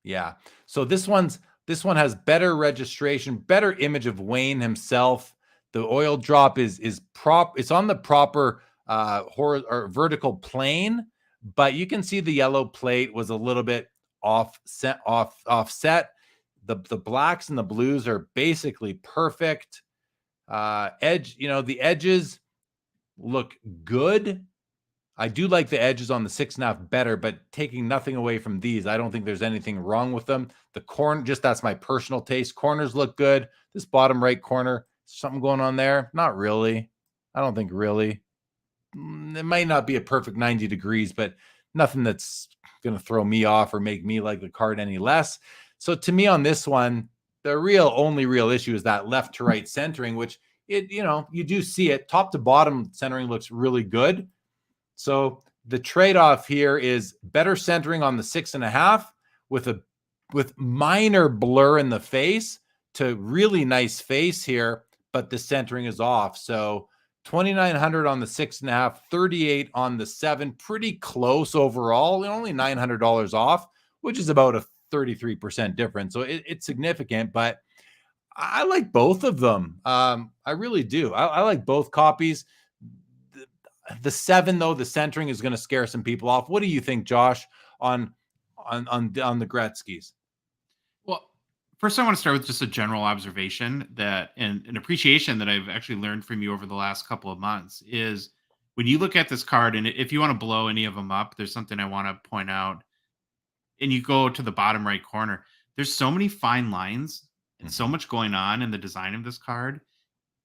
Yeah. So this one has better registration, better image of Wayne himself. The oil drop is it's on the proper or vertical plane, but you can see the yellow plate was a little bit offset. The blacks and the blues are basically perfect. The edges look good. I do like the edges on the 6.5 better, but taking nothing away from these, I don't think there's anything wrong with them. The that's my personal taste. Corners look good. This bottom right corner, something going on there? Not really. I don't think really. It might not be a perfect 90 degrees, but nothing that's going to throw me off or make me like the card any less. So to me on this one, the only real issue is that left to right centering, which you do see it. Top to bottom centering looks really good. So the trade-off here is better centering on the 6.5 with minor blur in the face to really nice face here, but the centering is off. So $2,900 on the 6.5, $3,800 on the 7, pretty close overall, only $900 off, which is about a 33% difference. So it's significant, but I like both of them. I really do. I like both copies. The 7, though, the centering is going to scare some people off. What do you think, Josh, on the Gretzky's? Well, first I want to start with just a general observation that and an appreciation that I've actually learned from you over the last couple of months is when you look at this card, and if you want to blow any of them up, there's something I want to point out. And you go to the bottom right corner, there's so many fine lines and so much going on in the design of this card.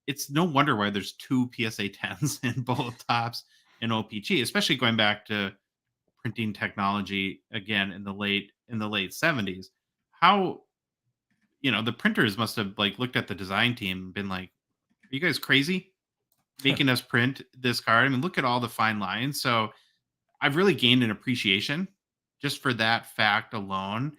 It's no wonder why there's 2 PSA 10s in both tops and OPG, especially going back to printing technology again in the late 70s. How, the printers must have like looked at the design team and been like, are you guys crazy making us print this card? I mean, look at all the fine lines. So I've really gained an appreciation just for that fact alone.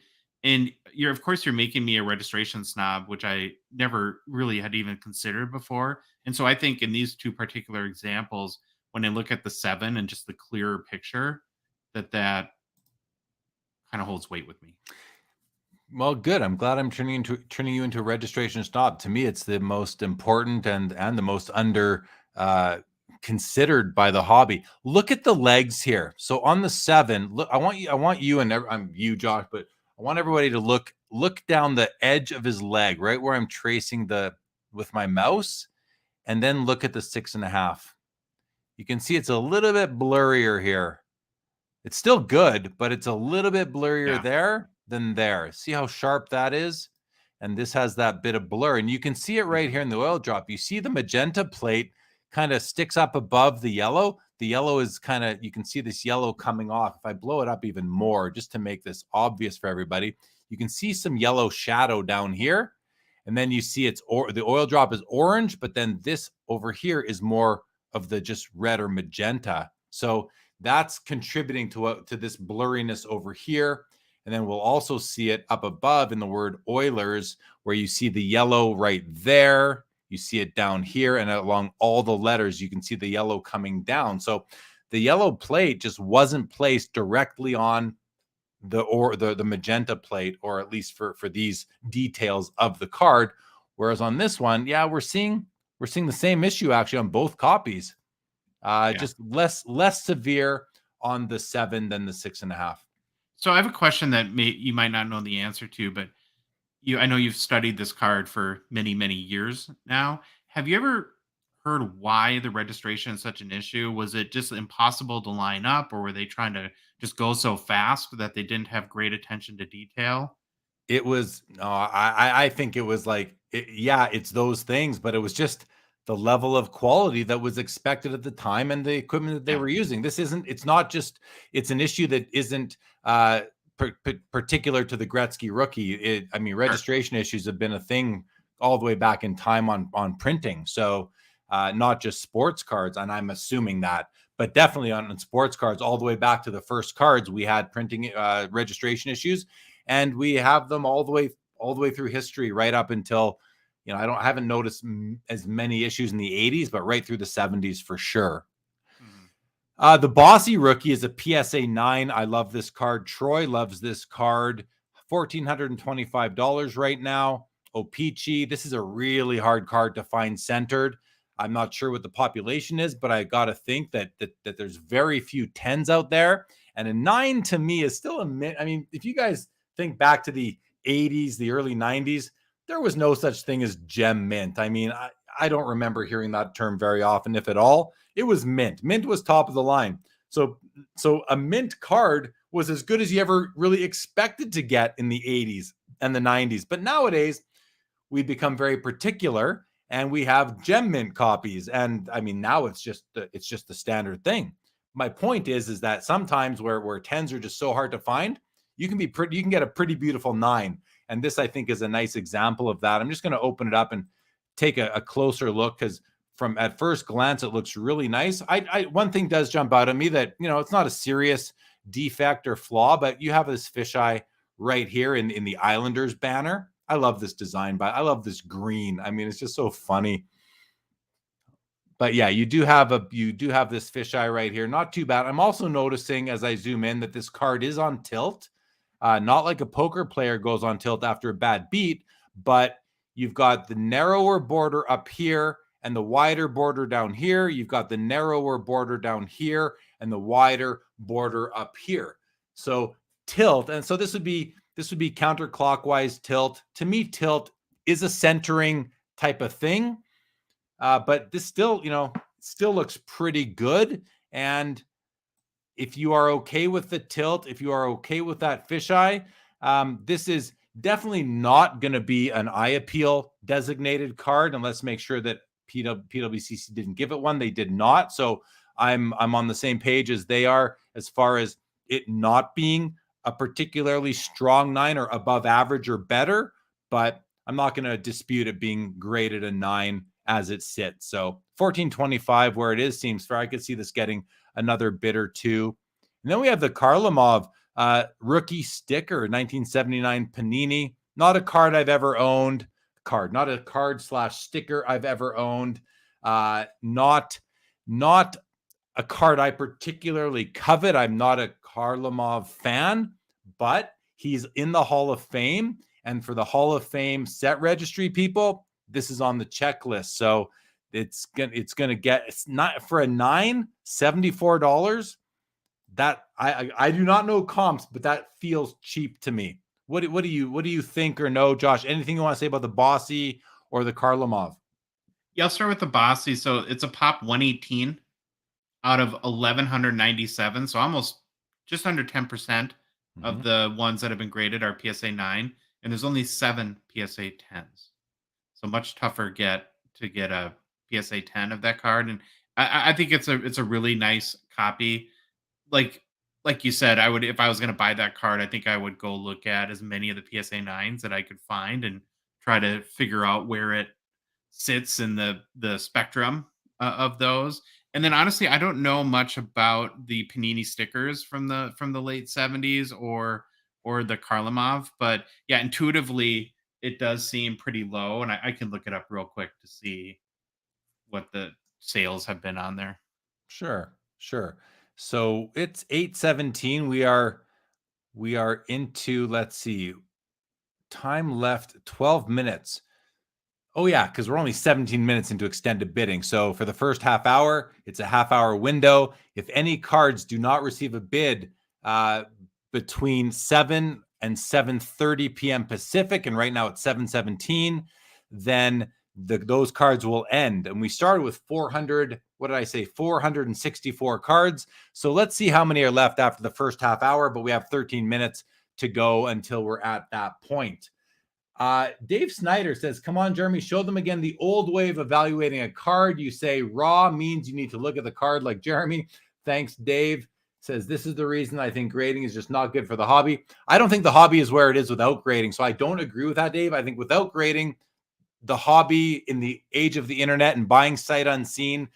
And you're making me a registration snob, which I never really had even considered before. And so I think in these 2 particular examples, when I look at the 7 and just the clearer picture, that kind of holds weight with me. Well, good. I'm glad I'm turning you into a registration snob. To me, it's the most important and the most under considered by the hobby. Look at the legs here. So on the 7, look, I want you and I'm you, Josh, but I want everybody to look down the edge of his leg, right where I'm tracing with my mouse, and then look at the 6.5. You can see it's a little bit blurrier here. It's still good, but it's a little bit blurrier there than there. See how sharp that is? And this has that bit of blur. And you can see it right here in the oil drop. You see the magenta plate kind of sticks up above the yellow. The yellow is kind of, you can see this yellow coming off. If I blow it up even more, just to make this obvious for everybody, you can see some yellow shadow down here. And then you see the oil drop is orange, but then this over here is more of the just red or magenta. So that's contributing to this blurriness over here. And then we'll also see it up above in the word Oilers, where you see the yellow right there. You see it down here, and along all the letters, you can see the yellow coming down. So the yellow plate just wasn't placed directly on the magenta plate, or at least for these details of the card. Whereas on this one, we're seeing the same issue actually on both copies. Just less severe on the 7 than the 6.5. So I have a question that you might not know the answer to, but I know you've studied this card for many, many years now. Have you ever heard why the registration is such an issue? Was it just impossible to line up, or were they trying to just go so fast that they didn't have great attention to detail? It was, I think it was like, it's those things, but it was just the level of quality that was expected at the time and the equipment that they were using. It's an issue that isn't particular to the Gretzky rookie. Registration issues have been a thing all the way back in time on printing. So not just sports cards, and I'm assuming that, but definitely on sports cards all the way back to the first cards, we had printing registration issues, and we have them all the way through history, right up until, I haven't noticed as many issues in the 80s, but right through the 70s for sure. The Bossy rookie is a PSA 9. I love this card. Troy loves this card. $1,425 right now. O-Pee-Chee. This is a really hard card to find centered. I'm not sure what the population is, but I got to think that there's very few 10s out there. And a 9 to me is still a mint. I mean, if you guys think back to the 80s, the early 90s, there was no such thing as gem mint. I mean, I don't remember hearing that term very often, if at all. It was mint. Mint was top of the line. So a mint card was as good as you ever really expected to get in the 80s and the 90s. But nowadays, we become very particular, and we have gem mint copies. And I mean, now it's just the standard thing. My point is that sometimes where 10s are just so hard to find, you can get a pretty beautiful 9. And this, I think, is a nice example of that. I'm just going to open it up and take a closer look, because from at first glance, it looks really nice. One thing does jump out at me that, it's not a serious defect or flaw, but you have this fisheye right here in the Islanders banner. I love this design, but I love this green. I mean, it's just so funny. But yeah, you do have this fisheye right here. Not too bad. I'm also noticing as I zoom in that this card is on tilt. Not like a poker player goes on tilt after a bad beat, but you've got the narrower border up here and the wider border down here. You've got the narrower border down here and the wider border up here. So tilt. And so this would be counterclockwise tilt. To me, tilt is a centering type of thing. But this still, still looks pretty good. And if you are okay with the tilt, if you are okay with that fisheye, this is definitely not going to be an eye appeal designated card. And let's make sure that PWCC didn't give it one. They did not. So I'm on the same page as they are as far as it not being a particularly strong 9 or above average or better, but I'm not going to dispute it being graded a 9 as it sits. So 14.25 where it is seems fair. I could see this getting another bid or two. And then we have the Kharlamov rookie sticker, 1979 Panini. Not a card I've ever owned. Not a card / sticker I've ever owned. Not a card I particularly covet. I'm not a Kharlamov fan, but he's in the Hall of Fame. And for the Hall of Fame set registry people, this is on the checklist. So it's gonna get, it's not for a 9, $74. That I do not know comps, but that feels cheap to me. What do you think or know, Josh? Anything you want to say about the Bossy or the Kharlamov? Yeah, I'll start with the Bossy. So it's a pop 118 out of 1,197. So almost just under 10% of the ones that have been graded are PSA 9. And there's only 7 PSA 10s. So much tougher to get a PSA 10 of that card. And I think it's a really nice copy. Like you said, I would, if I was going to buy that card, I think I would go look at as many of the PSA 9s that I could find and try to figure out where it sits in the spectrum of those. And then honestly, I don't know much about the Panini stickers from the late 70s or the Kharlamov, but yeah, intuitively it does seem pretty low, and I can look it up real quick to see what the sales have been on there. Sure. So it's 8:17. We are into, let's see, time left 12 minutes. Oh yeah, because we're only 17 minutes into extended bidding. So for the first half hour, it's a half-hour window. If any cards do not receive a bid between 7 and 7:30 p.m. Pacific, and right now it's 7:17, then those cards will end. And we started with 464 cards. So let's see how many are left after the first half hour, but we have 13 minutes to go until we're at that point. Dave Snyder says, come on, Jeremy, show them again the old way of evaluating a card. You say raw means you need to look at the card like Jeremy. Thanks, Dave. Says, this is the reason I think grading is just not good for the hobby. I don't think the hobby is where it is without grading. So I don't agree with that, Dave. I think without grading, the hobby in the age of the internet and buying sight unseen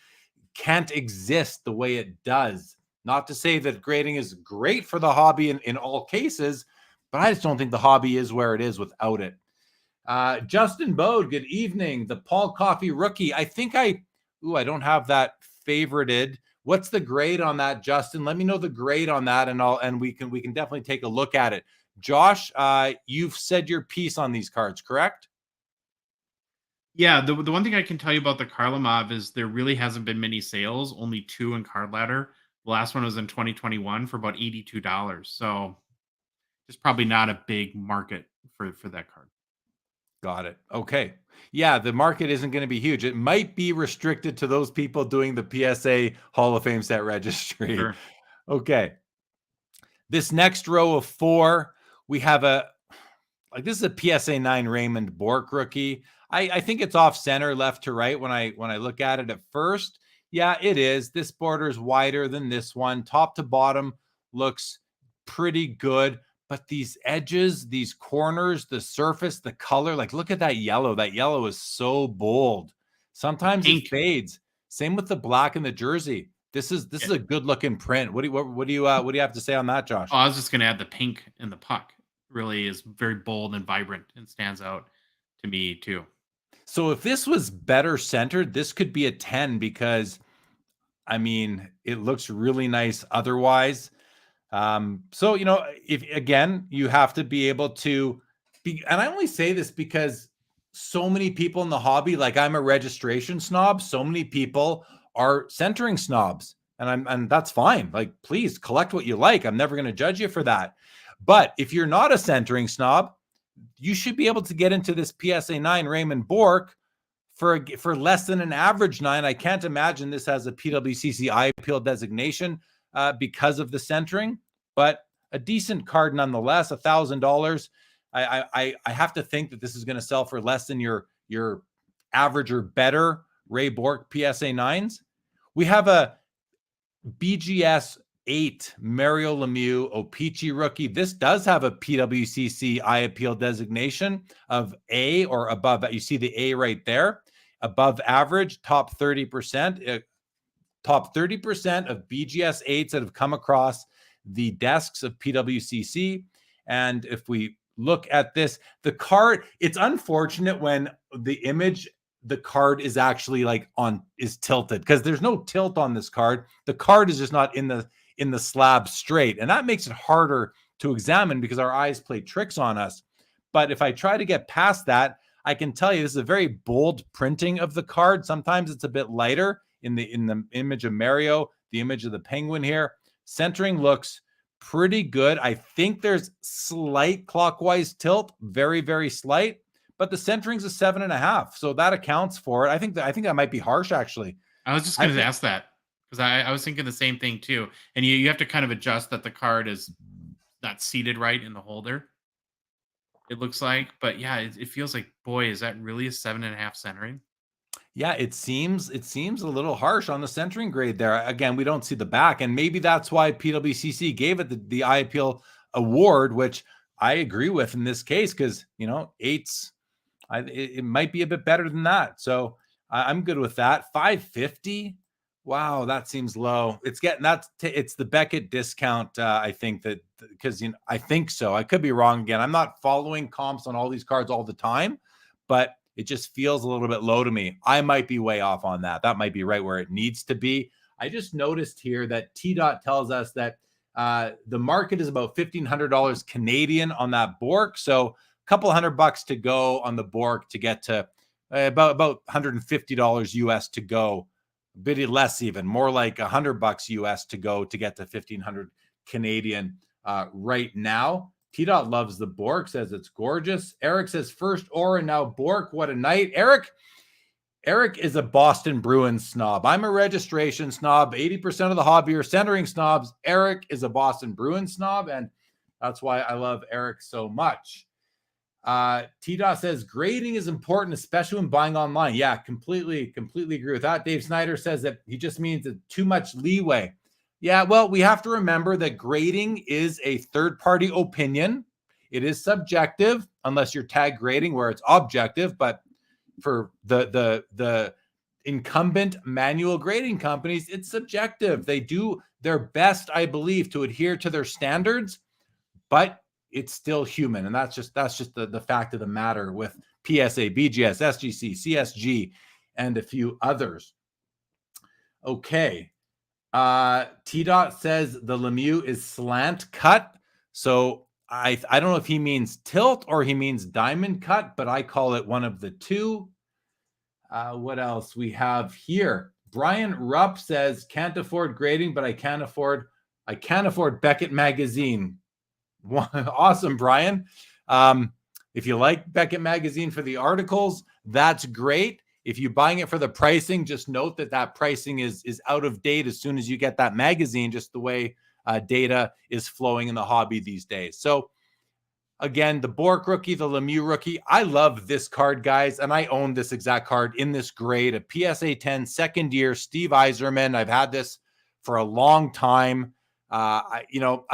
can't exist the way it does. Not to say that grading is great for the hobby in all cases, but I just don't think the hobby is where it is without it. Justin Bode, good evening. The Paul Coffey rookie. I think I don't have that favorited. What's the grade on that, Justin? Let me know the grade on that, and we can definitely take a look at it. Josh, you've said your piece on these cards, correct? Yeah, the one thing I can tell you about the Kharlamov is there really hasn't been many sales, only 2 in Card Ladder. The last one was in 2021 for about $82. So there's probably not a big market for that card. Got it. Okay. Yeah, the market isn't going to be huge. It might be restricted to those people doing the PSA Hall of Fame set registry. Sure. Okay. This next row of 4, we have this is a PSA 9 Raymond Bourque rookie. I think it's off center, left to right when I look at it at first. Yeah, it is. This border is wider than this one. Top to bottom looks pretty good. But these edges, these corners, the surface, the color, like look at that yellow. That yellow is so bold. Sometimes it fades. Same with the black in the jersey. This is a good looking print. What do you have to say on that, Josh? Oh, I was just gonna add the pink in the puck. Really is very bold and vibrant and stands out to me too. So if this was better centered, this could be a 10 because, I mean, it looks really nice otherwise. So, if again, you have to be able to be, and I only say this because so many people in the hobby, like I'm a registration snob. So many people are centering snobs, and that's fine. Like, please collect what you like. I'm never going to judge you for that. But if you're not a centering snob, you should be able to get into this PSA 9 Raymond Bourque for less than an average 9. I can't imagine this has a PWCC eye appeal designation because of the centering, but a decent card nonetheless. $1,000. I have to think that this is going to sell for less than your average or better Ray Bourque PSA 9s. We have a BGS 8 Mario Lemieux O-Pee-Chee rookie. This does have a PWCC eye appeal designation of A or above. You see the A right there, above average, top 30%. Top 30% of BGS 8s that have come across the desks of PWCC. And if we look at this, the card, it's unfortunate when the card is actually is tilted, because there's no tilt on this card. The card is just not in the slab straight, and that makes it harder to examine because our eyes play tricks on us. But if I try to get past that, I can tell you this is a very bold printing of the card. Sometimes it's a bit lighter in the image of Mario, the image of the Penguin here. Centering looks pretty good. I think there's slight clockwise tilt, very, very slight, but the centering's a 7.5, so that accounts for it. I think that might be harsh, actually. I was just going to ask that, because I was thinking the same thing too. And you have to kind of adjust that the card is not seated right in the holder, it looks like. But yeah, it feels like, boy, is that really a 7.5 centering? Yeah, it seems a little harsh on the centering grade there. Again, we don't see the back, and maybe that's why PWCC gave it the eye appeal award, which I agree with in this case, because 8s, it might be a bit better than that. So I'm good with that. $550. Wow, that seems low. It's the Beckett discount. I think that because I think so. I could be wrong again. I'm not following comps on all these cards all the time, but it just feels a little bit low to me. I might be way off on that. That might be right where it needs to be. I just noticed here that T-Dot tells us that the market is about $1,500 Canadian on that Bourque. So a couple $100 to go on the Bourque to get to about $150 US to go. A bit less, even more like $100 US to go to get to 1,500 Canadian right now. T-Dot loves the Bourque, says it's gorgeous. Eric says first Aura, now Bourque. What a night. Eric is a Boston Bruins snob. I'm a registration snob. 80% of the hobby are centering snobs. Eric is a Boston Bruins snob, and that's why I love Eric so much. T-Dot says grading is important, especially when buying online. Yeah, completely agree with that. Dave Snyder says that he just means too much leeway. Yeah, well, we have to remember that grading is a third-party opinion. It is subjective, unless you're tag grading where it's objective. But for the incumbent manual grading companies, it's subjective. They do their best, I believe, to adhere to their standards, but it's still human, and that's just the fact of the matter with PSA, BGS, SGC, CSG, and a few others. Okay. T-Dot says the Lemieux is slant cut. So I don't know if he means tilt or he means diamond cut, but I call it one of the two. What else we have here? Brian Rupp says, can't afford grading, but I can afford Beckett magazine. Awesome, Brian. If you like Beckett magazine for the articles, that's great. If you're buying it for the pricing, just note that pricing is out of date as soon as you get that magazine, just the way data is flowing in the hobby these days. So again, the Bourque rookie, the Lemieux rookie, I love this card, guys, and I own this exact card in this grade, a PSA 10 second year Steve Yzerman. I've had this for a long time. I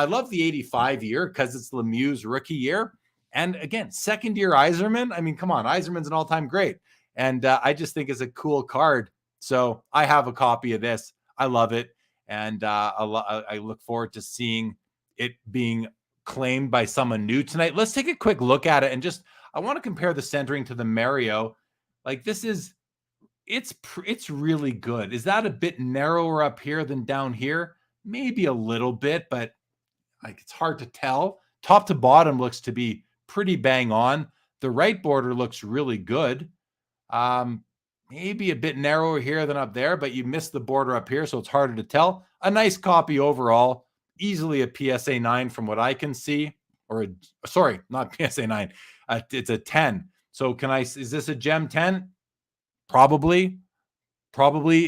love the 85 year because it's Lemieux's rookie year. And again, second year Yzerman. I mean, come on, Yzerman's an all-time great. And I just think it's a cool card. So I have a copy of this. I love it. And I look forward to seeing it being claimed by someone new tonight. Let's take a quick look at it. And I want to compare the centering to the Mario. Like it's really good. Is that a bit narrower up here than down here? Maybe a little bit, but it's hard to tell. Top to bottom looks to be pretty bang on. The right border looks really good. Maybe a bit narrower here than up there, but you missed the border up here, so it's harder to tell. A nice copy overall, easily a PSA 9 from what I can see, not PSA 9. It's a 10. So is this a Gem 10? Probably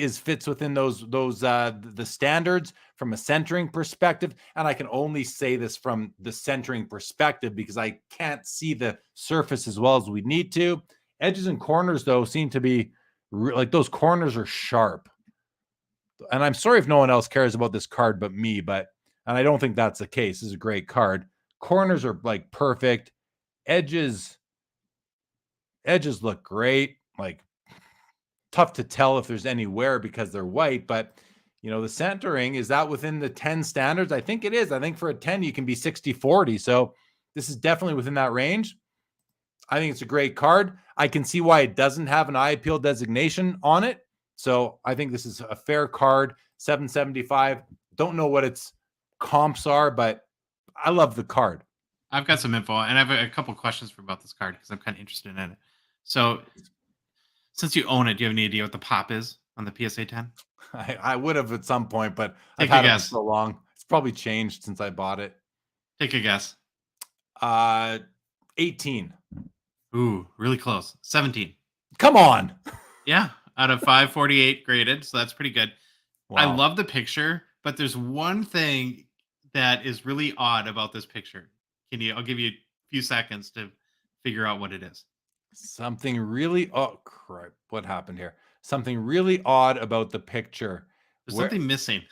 fits within those the standards from a centering perspective. And I can only say this from the centering perspective because I can't see the surface as well as we need to. Edges and corners, though, seem to be like those corners are sharp. And I'm sorry if no one else cares about this card but me, and I don't think that's the case. This is a great card. Corners are like perfect. Edges look great. Like, tough to tell if there's any wear because they're white, but the centering, is that within the 10 standards? I think it is. I think for a 10, you can be 60-40. So this is definitely within that range. I think it's a great card. I can see why it doesn't have an eye appeal designation on it. So I think this is a fair card. $775. Don't know what its comps are, but I love the card. I've got some info, and I have a couple questions about this card because I'm kind of interested in it. So, since you own it, do you have any idea what the pop is on the PSA 10? I would have at some point, but Take I've had a it for guess. so long. It's probably changed since I bought it. Take a guess. 18. Ooh, really close. 17. Come on. Yeah, out of 548 graded, so that's pretty good. Wow. I love the picture, but there's one thing that is really odd about this picture. I'll give you a few seconds to figure out what it is. Something really, oh crap, what happened here? Something really odd about the picture. There's something missing.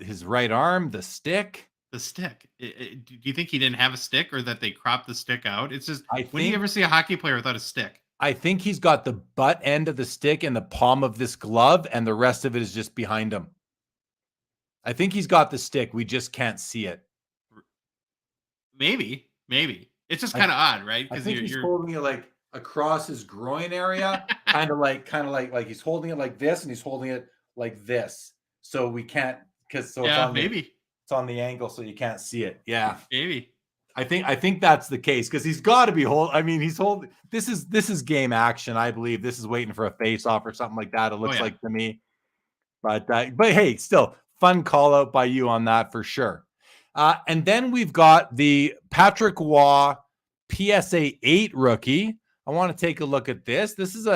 His right arm, the stick. The stick. Do you think he didn't have a stick, or that they cropped the stick out? It's just, when do you think- ever see a hockey player without a stick? I think he's got the butt end of the stick in the palm of this glove, and the rest of it is just behind him. I think he's got the stick. We just can't see it. Maybe. It's just kind of odd, right? I Because think he's holding it like across his groin area, kind of like he's holding it like this, and he's holding it like this. So we can't, it's on the angle, so you can't see it. Yeah, maybe. I think that's the case, because he's got to be he's holding. This is game action. I believe this is waiting for a face off or something like that. It looks like to me, but hey, still fun call out by you on that for sure. And then we've got the Patrick Waugh PSA 8 rookie. I want to take a look at this. This is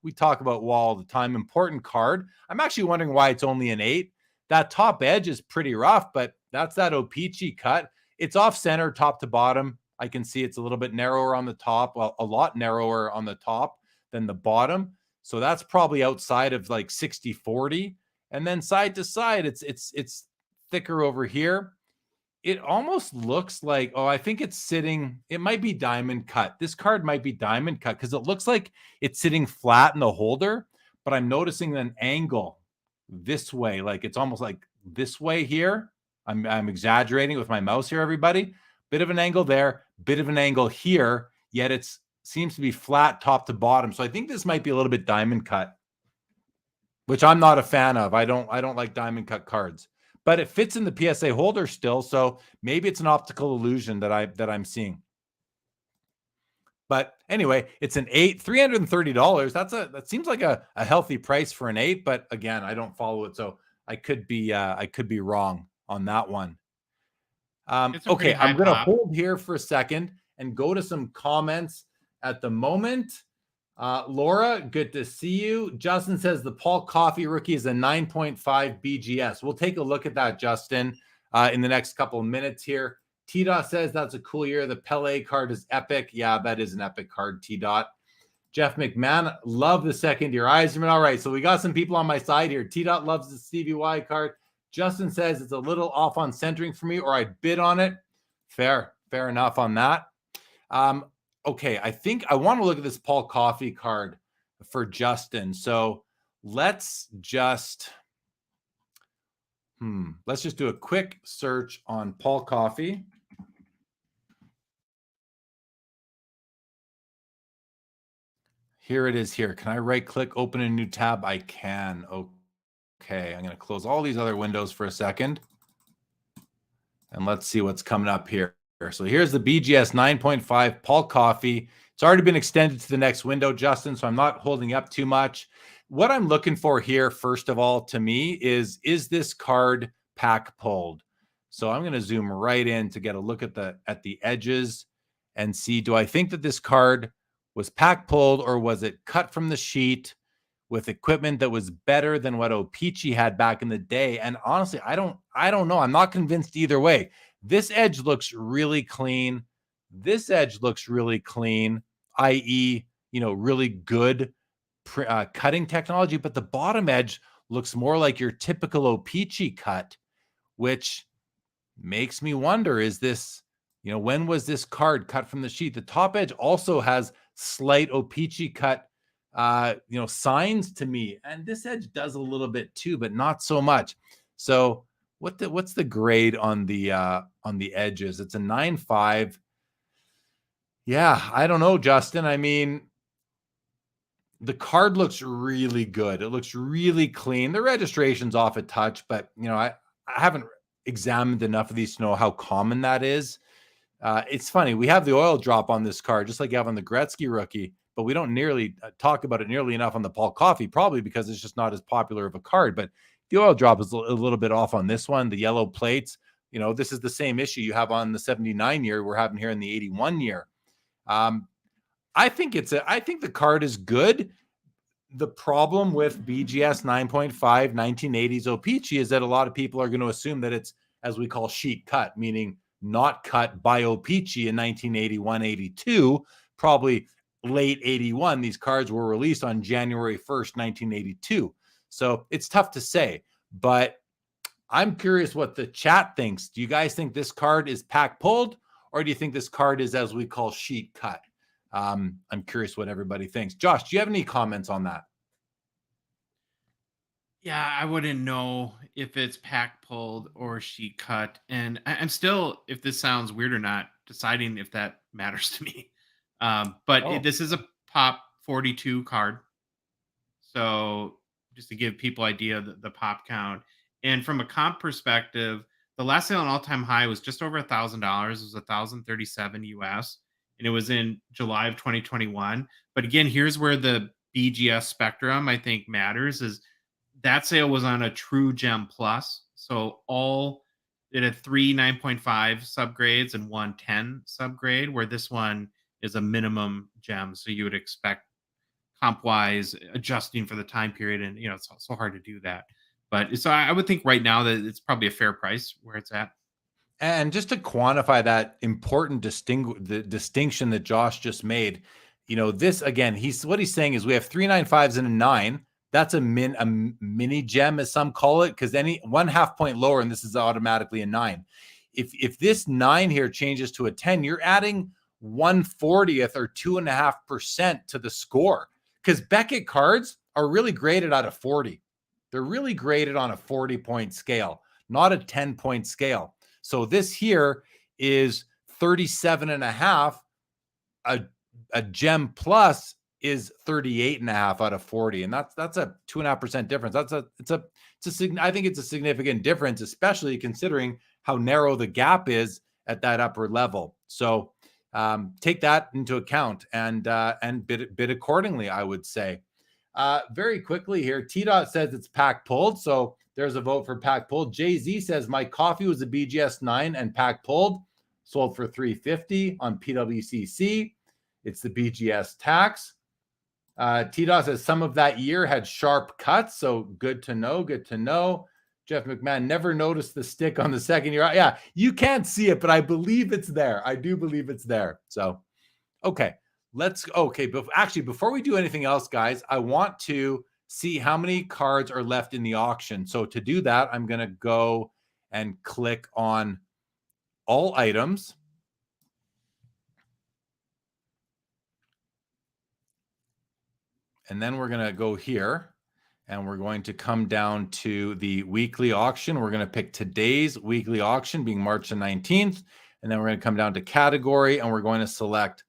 we talk about Waugh all the time. Important card. I'm actually wondering why it's only an 8. That top edge is pretty rough, but that's that O-Pee-Chee cut. It's off center, top to bottom. I can see it's a little bit narrower on the top, well, a lot narrower on the top than the bottom. So that's probably outside of like 60-40. And then side to side, it's thicker over here. It almost looks like, I think it's sitting, it might be diamond cut. This card might be diamond cut because it looks like it's sitting flat in the holder, but I'm noticing an angle this way. Like it's almost like this way here. I'm exaggerating with my mouse here, everybody. Bit of an angle there, bit of an angle here, yet it seems to be flat top to bottom. So I think this might be a little bit diamond cut, which I'm not a fan of. I don't like diamond cut cards. But it fits in the PSA holder still, so maybe it's an optical illusion that I'm seeing. But anyway, it's an 8, $330. That seems like a healthy price for an 8, but again, I don't follow it, so I could be wrong on that one. Okay, I'm going to hold here for a second and go to some comments at the moment. Laura, good to see you. Justin says the Paul Coffey rookie is a 9.5 BGS. We'll take a look at that, Justin, in the next couple of minutes here. T-Dot says that's a cool year. The Pele card is epic. Yeah, that is an epic card, T-Dot. Jeff McMahon, love the second year Eiserman. All right, so we got some people on my side here. T-Dot loves the Stevie Y card. Justin says it's a little off on centering for me, or I'd bid on it. Fair enough on that. Okay, I think I want to look at this Paul Coffey card for Justin. So let's just do a quick search on Paul Coffey. Here it is here. Can I right click, open a new tab? I can. Okay, I'm going to close all these other windows for a second. And let's see what's coming up here. So here's the BGS 9.5 Paul Coffey. It's already been extended to the next window, Justin, so I'm not holding up too much. What I'm looking for here, first of all, to me, is this card pack pulled? So I'm going to zoom right in to get a look at the edges and see, do I think that this card was pack pulled or was it cut from the sheet with equipment that was better than what O-Pee-Chee had back in the day? And honestly, I don't know. I'm not convinced either way. This edge looks really clean. This edge looks really clean, i.e., really good cutting technology, but the bottom edge looks more like your typical O-Pee-Chee cut, which makes me wonder, is this, when was this card cut from the sheet? The top edge also has slight O-Pee-Chee cut, signs to me. And this edge does a little bit too, but not so much. So what's the grade on the edges? It's a 9.5. Yeah, I don't know, Justin. I mean, the card looks really good. It looks really clean. The registration's off a touch, but I haven't examined enough of these to know how common that is. It's funny. We have the oil drop on this card, just like you have on the Gretzky rookie, but we don't nearly talk about it nearly enough on the Paul Coffey, probably because it's just not as popular of a card. But the oil drop is a little bit off on this one. The yellow plates, this is the same issue you have on the 79 year we're having here in the 81 year. I think the card is good. The problem with BGS 9.5 1980s O-Pee-Chee is that a lot of people are going to assume that it's, as we call, sheet cut, meaning not cut by O-Pee-Chee in 1981, 82, probably late 81. These cards were released on January 1st, 1982. So it's tough to say, but I'm curious what the chat thinks. Do you guys think this card is pack pulled, or do you think this card is, as we call, sheet cut? I'm curious what everybody thinks. Josh, do you have any comments on that? Yeah, I wouldn't know if it's pack pulled or sheet cut. And I'm still, if this sounds weird or not, deciding if that matters to me. This is a Pop 42 card. So just to give people idea of the pop count. And from a comp perspective, the last sale on all-time high was just over $1,000. It was $1,037 US. And it was in July of 2021. But again, here's where the BGS spectrum, I think, matters, is that sale was on a true gem plus. So it had 3 9.5 subgrades and 1 10 subgrade, where this one is a minimum gem. So you would expect comp-wise adjusting for the time period. And, it's so hard to do that. But so I would think right now that it's probably a fair price where it's at. And just to quantify that important distinction that Josh just made, this again, what he's saying is we have 3 9.5s and a 9. That's a mini gem, as some call it, because any 1/2 point lower, and this is automatically a 9. If this 9 here changes to a 10, you're adding 1/40th or 2.5% to the score, because Beckett cards are really graded out of 40. They're really graded on a 40-point scale, not a 10-point scale. So this here is 37.5. A gem plus is 38.5 out of 40. And that's a 2.5% difference. I think it's a significant difference, especially considering how narrow the gap is at that upper level. So take that into account and bid accordingly, I would say. Very quickly here, T-Dot says it's pack pulled. So there's a vote for pack pulled. Jay-Z says my coffee was a BGS 9 and pack pulled, sold for $350 on PWCC. It's the BGS tax. T-Dot says some of that year had sharp cuts, so good to know. Good to know. Jeff McMahon never noticed the stick on the second year. Yeah, you can't see it, but I believe it's there. I do believe it's there. So, okay, before we do anything else, guys, I want to see how many cards are left in the auction. So to do that, I'm going to go and click on all items. And then we're going to go here and we're going to come down to the weekly auction. We're going to pick today's weekly auction being March the 19th. And then we're going to come down to category and we're going to select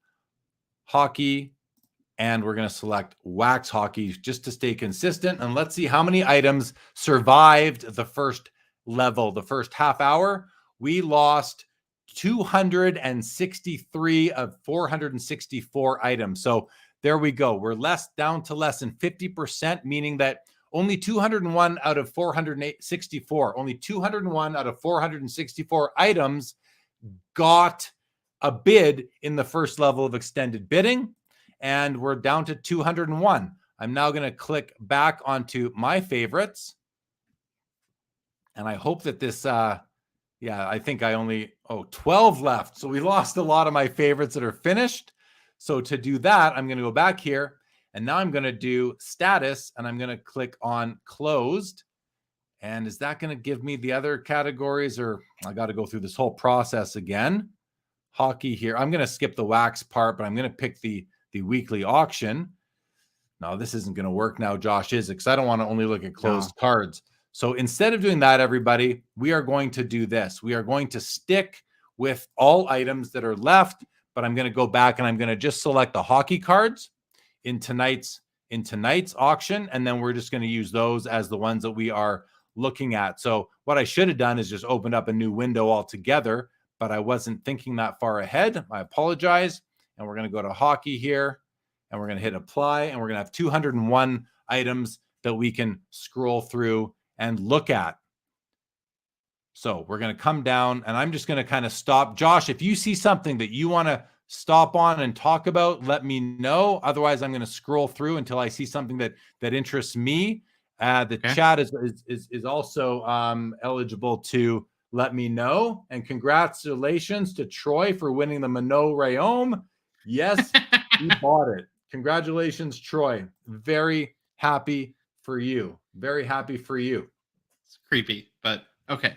hockey. And we're going to select wax hockey just to stay consistent. And let's see how many items survived the first level, the first half hour. We lost 263 of 464 items. So there we go. We're down to less than 50%, meaning that only 201 out of 464, only 201 out of 464 items got a bid in the first level of extended bidding. and we're down to 201. I'm now going to click back onto my favorites. And I hope that this, I think I only, 12 left. So we lost a lot of my favorites that are finished. So to do that, I'm going to go back here, and now I'm going to do status, and I'm going to click on closed. And is that going to give me the other categories, or I got to go through this whole process again? Hockey here. I'm going to skip the wax part, but I'm going to pick the weekly auction. No, this isn't going to work now, Josh, is it? Because I don't want to only look at closed cards. So instead of doing that, everybody, we are going to do this. We are going to stick with all items that are left, but I'm going to go back and I'm going to just select the hockey cards in tonight's auction, and then we're just going to use those as the ones that we are looking at. So what I should have done is just opened up a new window altogether, but I wasn't thinking that far ahead. I apologize. And we're going to go to hockey here, and we're going to hit apply, and we're going to have 201 items that we can scroll through and look at. So we're going to come down, and I'm just going to kind of stop. Josh, if you see something that you want to stop on and talk about, let me know. Otherwise, I'm going to scroll through until I see something that interests me. The chat is also eligible to let me know. And congratulations to Troy for winning the Minot Rayome. Yes, he bought it. Congratulations, Troy. Very happy for you. Very happy for you. It's creepy, but okay.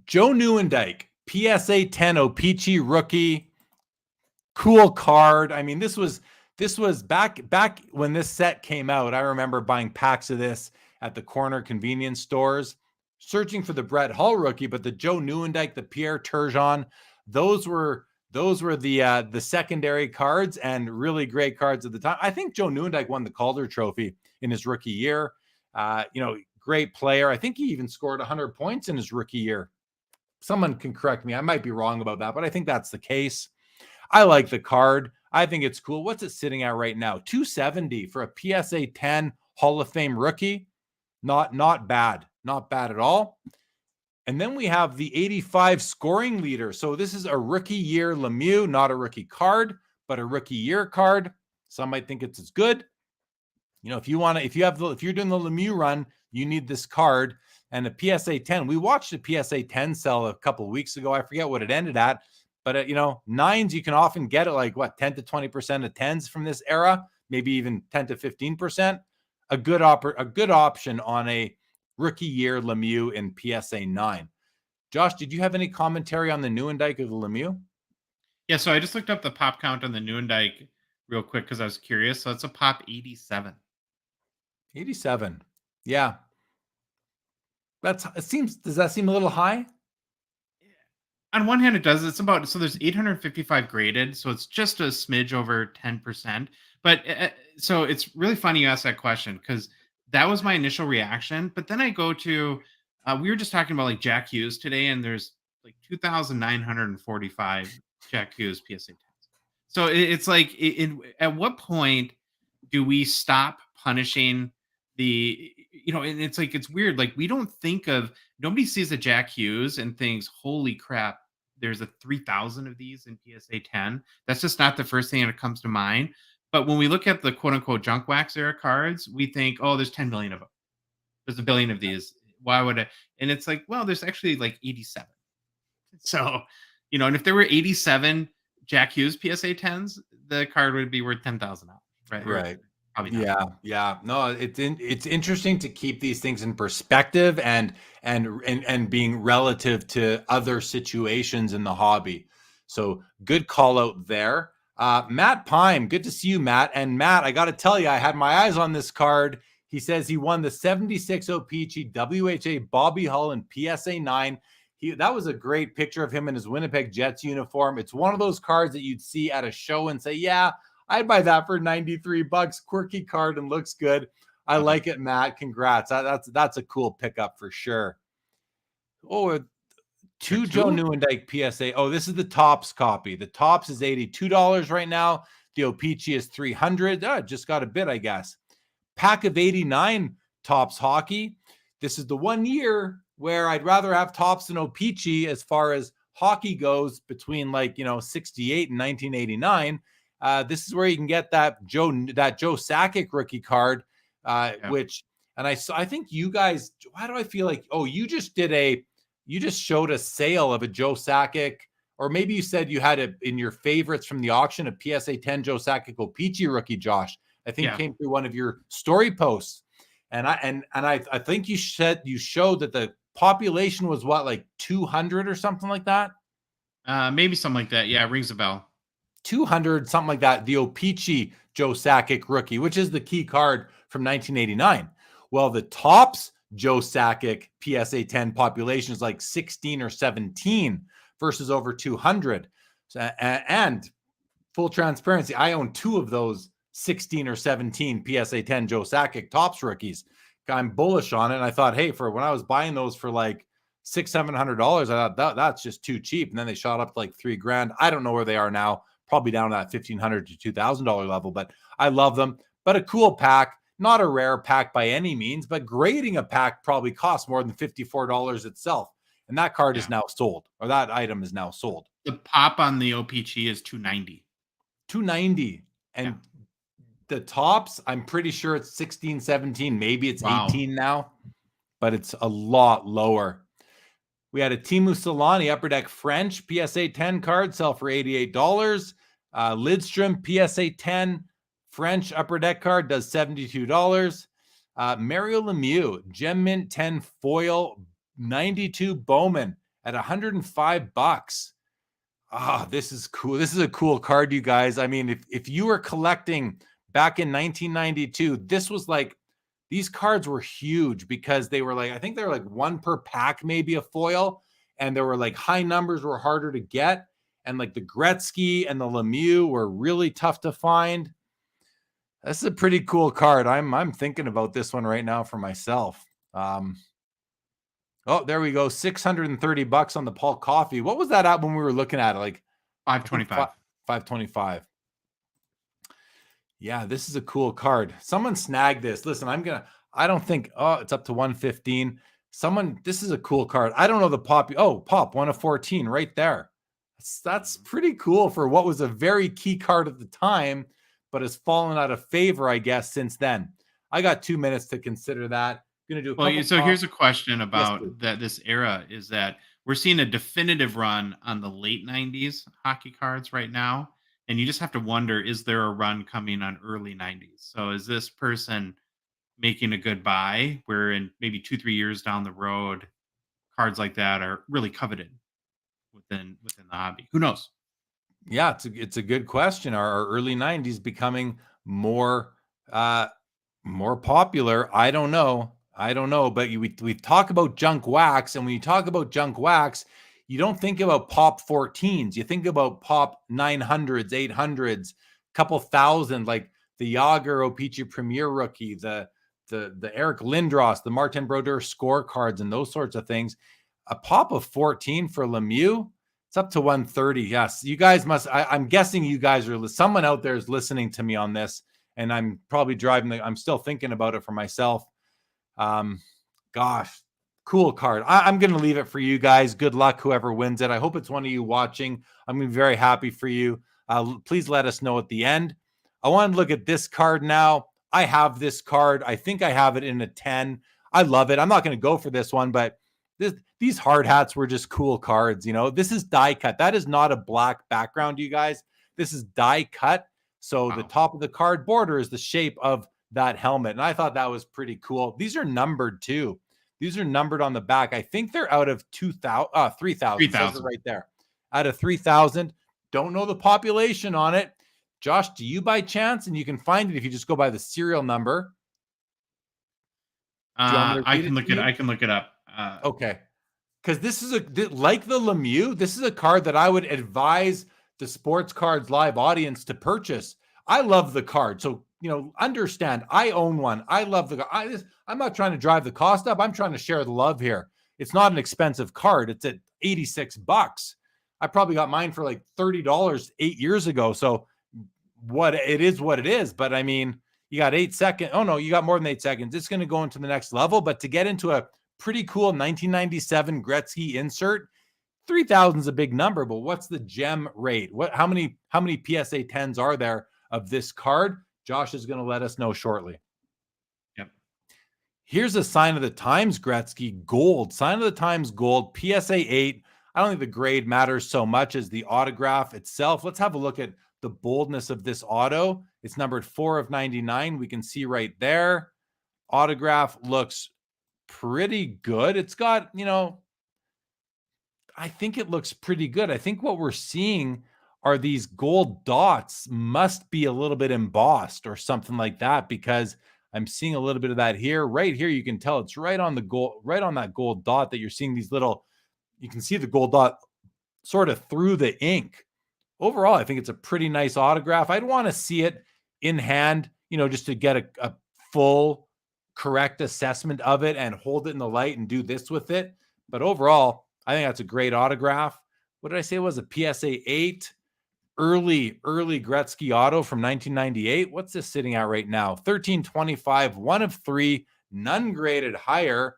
Joe Nieuwendyk, PSA 10 O-Pee-Chee rookie. Cool card. I mean, this was back when this set came out. I remember buying packs of this at the corner convenience stores, searching for the Brett Hull rookie, but the Joe Nieuwendyk, the Pierre Turgeon, those were the secondary cards, and really great cards at the time. I think Joe Nieuwendyk won the Calder Trophy in his rookie year. Great player. I think he even scored 100 points in his rookie year. Someone can correct me. I might be wrong about that, but I think that's the case. I like the card. I think it's cool. What's it sitting at right now? $270 for a PSA 10 Hall of Fame rookie. Not bad. Not bad at all. And then we have the 85 scoring leader. So this is a rookie year Lemieux, not a rookie card, but a rookie year card. Some might think it's as good. If you're doing the Lemieux run, you need this card. And the PSA 10, we watched the PSA 10 sell a couple of weeks ago. I forget what it ended at, but nines, you can often get it like 10 to 20% of 10s from this era, maybe even 10 to 15%. A good option on a rookie year Lemieux in PSA 9. Josh, did you have any commentary on the Nieuwendyk of the Lemieux? Yeah, so I just looked up the pop count on the Nieuwendyk real quick because I was curious. So it's a pop 87. 87. Yeah. Does that seem a little high? On one hand, it does. So there's 855 graded, so it's just a smidge over 10%. But so it's really funny you asked that question, because that was my initial reaction. But then I go to, we were just talking about like Jack Hughes today, and there's like 2,945 Jack Hughes PSA 10s. So it's like, at what point do we stop punishing the, and it's like, it's weird. Like, nobody sees a Jack Hughes and thinks, holy crap, there's a 3,000 of these in PSA 10. That's just not the first thing that comes to mind. But when we look at the quote unquote junk wax era cards, we think, oh, there's 10 million of them. There's a billion of these. Why would it? And it's like, well, there's actually like 87. So, and if there were 87 Jack Hughes PSA 10s, the card would be worth $10,000. Right. Right. Probably not. Yeah. No, it's interesting to keep these things in perspective and being relative to other situations in the hobby. So good call out there. Matt Pime, good to see you, Matt. And Matt, I got to tell you, I had my eyes on this card. He says he won the 76 O-Pee-Chee WHA Bobby Hull in PSA 9. That was a great picture of him in his Winnipeg Jets uniform. It's one of those cards that you'd see at a show and say, yeah, I'd buy that for $93. Quirky card and looks good. I like it, Matt. Congrats. That's a cool pickup for sure. Oh, two Joe Nieuwendyk PSA. Oh, this is the Topps copy. The Topps is $82 right now. The O-Pee-Chee is $300. Just got a bit, I guess. Pack of 89 Topps hockey. This is the 1 year where I'd rather have Topps than O-Pee-Chee as far as hockey goes, between 68 and 1989. This is where you can get that Joe Sakic rookie card, which, and I think you guys, why do I feel like, you just showed a sale of a Joe Sakic, or maybe you said you had it in your favorites from the auction, a PSA 10 Joe Sakic O-Pee-Chee rookie, Josh. I think came through one of your story posts. And I think you showed that the population was what, like 200 or something like that? Maybe something like that. Yeah, it rings a bell. 200, something like that. The O-Pee-Chee Joe Sakic rookie, which is the key card from 1989. Well, the Topps Joe Sakic PSA 10 population is like 16 or 17 versus over 200. And full transparency, I own 2 of those 16 or 17 PSA 10 Joe Sakic Topps rookies. I'm bullish on it. And I thought, hey, for when I was buying those for like $600-700, I thought that's just too cheap. And then they shot up to like $3,000. I don't know where they are now. Probably down to that $1,500 to $2,000 level, but I love them. But a cool pack, not a rare pack by any means, but grading a pack probably costs more than $54 itself. And that card is now sold, or that item is now sold. The pop on the O-Pee-Chee is $290. $290. And the Topps, I'm pretty sure it's 16, 17, maybe it's 18 now, but it's a lot lower. We had a Teemu Selanne Upper Deck French PSA 10 card sell for $88. Lidstrom PSA 10 French Upper Deck card does $72. Mario Lemieux Gem Mint 10 foil 92 Bowman at $105. This is cool. This is a cool card, you guys. I mean, if you were collecting back in 1992, this was like, these cards were huge because they were like, I think they were like 1 per pack, maybe a foil. And there were like high numbers were harder to get. And like the Gretzky and the Lemieux were really tough to find. This is a pretty cool card. I'm thinking about this one right now for myself. There we go. $630 on the Paul Coffey. What was that at when we were looking at it? Like $525. $525. Yeah, this is a cool card. Someone snagged this. Listen, I don't think, it's up to 115. This is a cool card. I don't know the pop. Pop 1 of 14 right there. That's pretty cool for what was a very key card at the time, but has fallen out of favor, I guess, since then. I got 2 minutes to consider that. I'm going to do a couple. So here's a question about this era is that we're seeing a definitive run on the late 90s hockey cards right now. And you just have to wonder, is there a run coming on early 90s? So is this person making a good buy where in maybe 2-3 years down the road, cards like that are really coveted within the hobby? Who knows? Yeah, it's a good question. Are early 90s becoming more popular? I don't know. But we talk about junk wax, and when you talk about junk wax, you don't think about pop 14s. You think about pop 900s, 800s, couple thousand, like the Yager O-Pee-Chee Premier rookie, the Eric Lindros, the Martin Brodeur scorecards, and those sorts of things. A pop of 14 for Lemieux, it's up to 130. Yes, you guys must. I'm guessing you guys are. Someone out there is listening to me on this, and I'm probably I'm still thinking about it for myself. Gosh. Cool card. I'm going to leave it for you guys. Good luck, whoever wins it. I hope it's one of you watching. I'm going to be very happy for you. Please let us know at the end. I want to look at this card now. I have this card. I think I have it in a 10. I love it. I'm not going to go for this one, but these hard hats were just cool cards. You know, this is die cut. That is not a black background, you guys. This is die cut. So the top of the card border is the shape of that helmet. And I thought that was pretty cool. These are numbered too. These are numbered on the back. I think they're out of 3,000. 3,000 right there. Out of 3,000. Don't know the population on it. Josh, do you by chance? And you can find it if you just go by the serial number. I can look it up. Okay. Because this is like the Lemieux, this is a card that I would advise the Sports Cards Live audience to purchase. I love the card. So, understand, I own one. I love the card. I'm not trying to drive the cost up. I'm trying to share the love here. It's not an expensive card. It's at $86. I probably got mine for like $30 8 years ago. So what it is. But I mean, you got 8 seconds. Oh no, you got more than 8 seconds. It's going to go into the next level. But to get into a pretty cool 1997 Gretzky insert, 3,000 is a big number, but what's the gem rate? How many PSA 10s are there of this card? Josh is going to let us know shortly. Yep. Here's a sign of the times, Gretzky gold. Sign of the times gold, PSA 8. I don't think the grade matters so much as the autograph itself. Let's have a look at the boldness of this auto. It's numbered 4 of 99. We can see right there. Autograph looks pretty good. It's got, I think it looks pretty good. I think what we're seeing are these gold dots must be a little bit embossed or something like that, because I'm seeing a little bit of that here. Right here, you can tell it's right on the gold, right on that gold dot that you're seeing these little, you can see the gold dot sort of through the ink. Overall, I think it's a pretty nice autograph. I'd want to see it in hand, just to get a full correct assessment of it and hold it in the light and do this with it. But overall, I think that's a great autograph. What did I say it was? A PSA 8 early Gretzky auto from 1998. What's this sitting at right now? 1325, 1 of 3, none graded higher.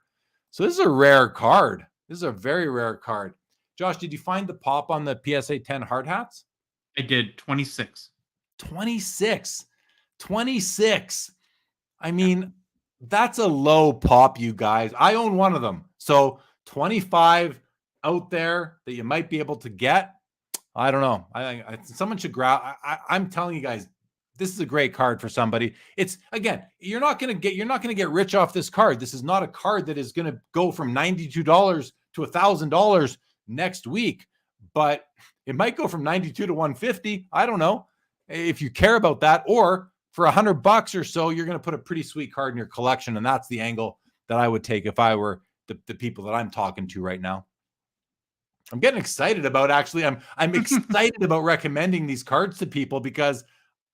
So this is a rare card. This is a very rare card. Josh, did you find the pop on the PSA 10 hard hats? I did. 26. 26. I mean, that's a low pop, you guys. I own one of them. So 25 out there that you might be able to get. I don't know. I someone should grab. I'm telling you guys, this is a great card for somebody. It's, again, you're not going to get rich off this card. This is not a card that is going to go from $92 to $1,000 next week, but it might go from 92 to 150. I don't know if you care about that, or for $100 or so, you're going to put a pretty sweet card in your collection. And that's the angle that I would take if I were the people that I'm talking to right now. I'm getting excited about, actually, I'm excited about recommending these cards to people because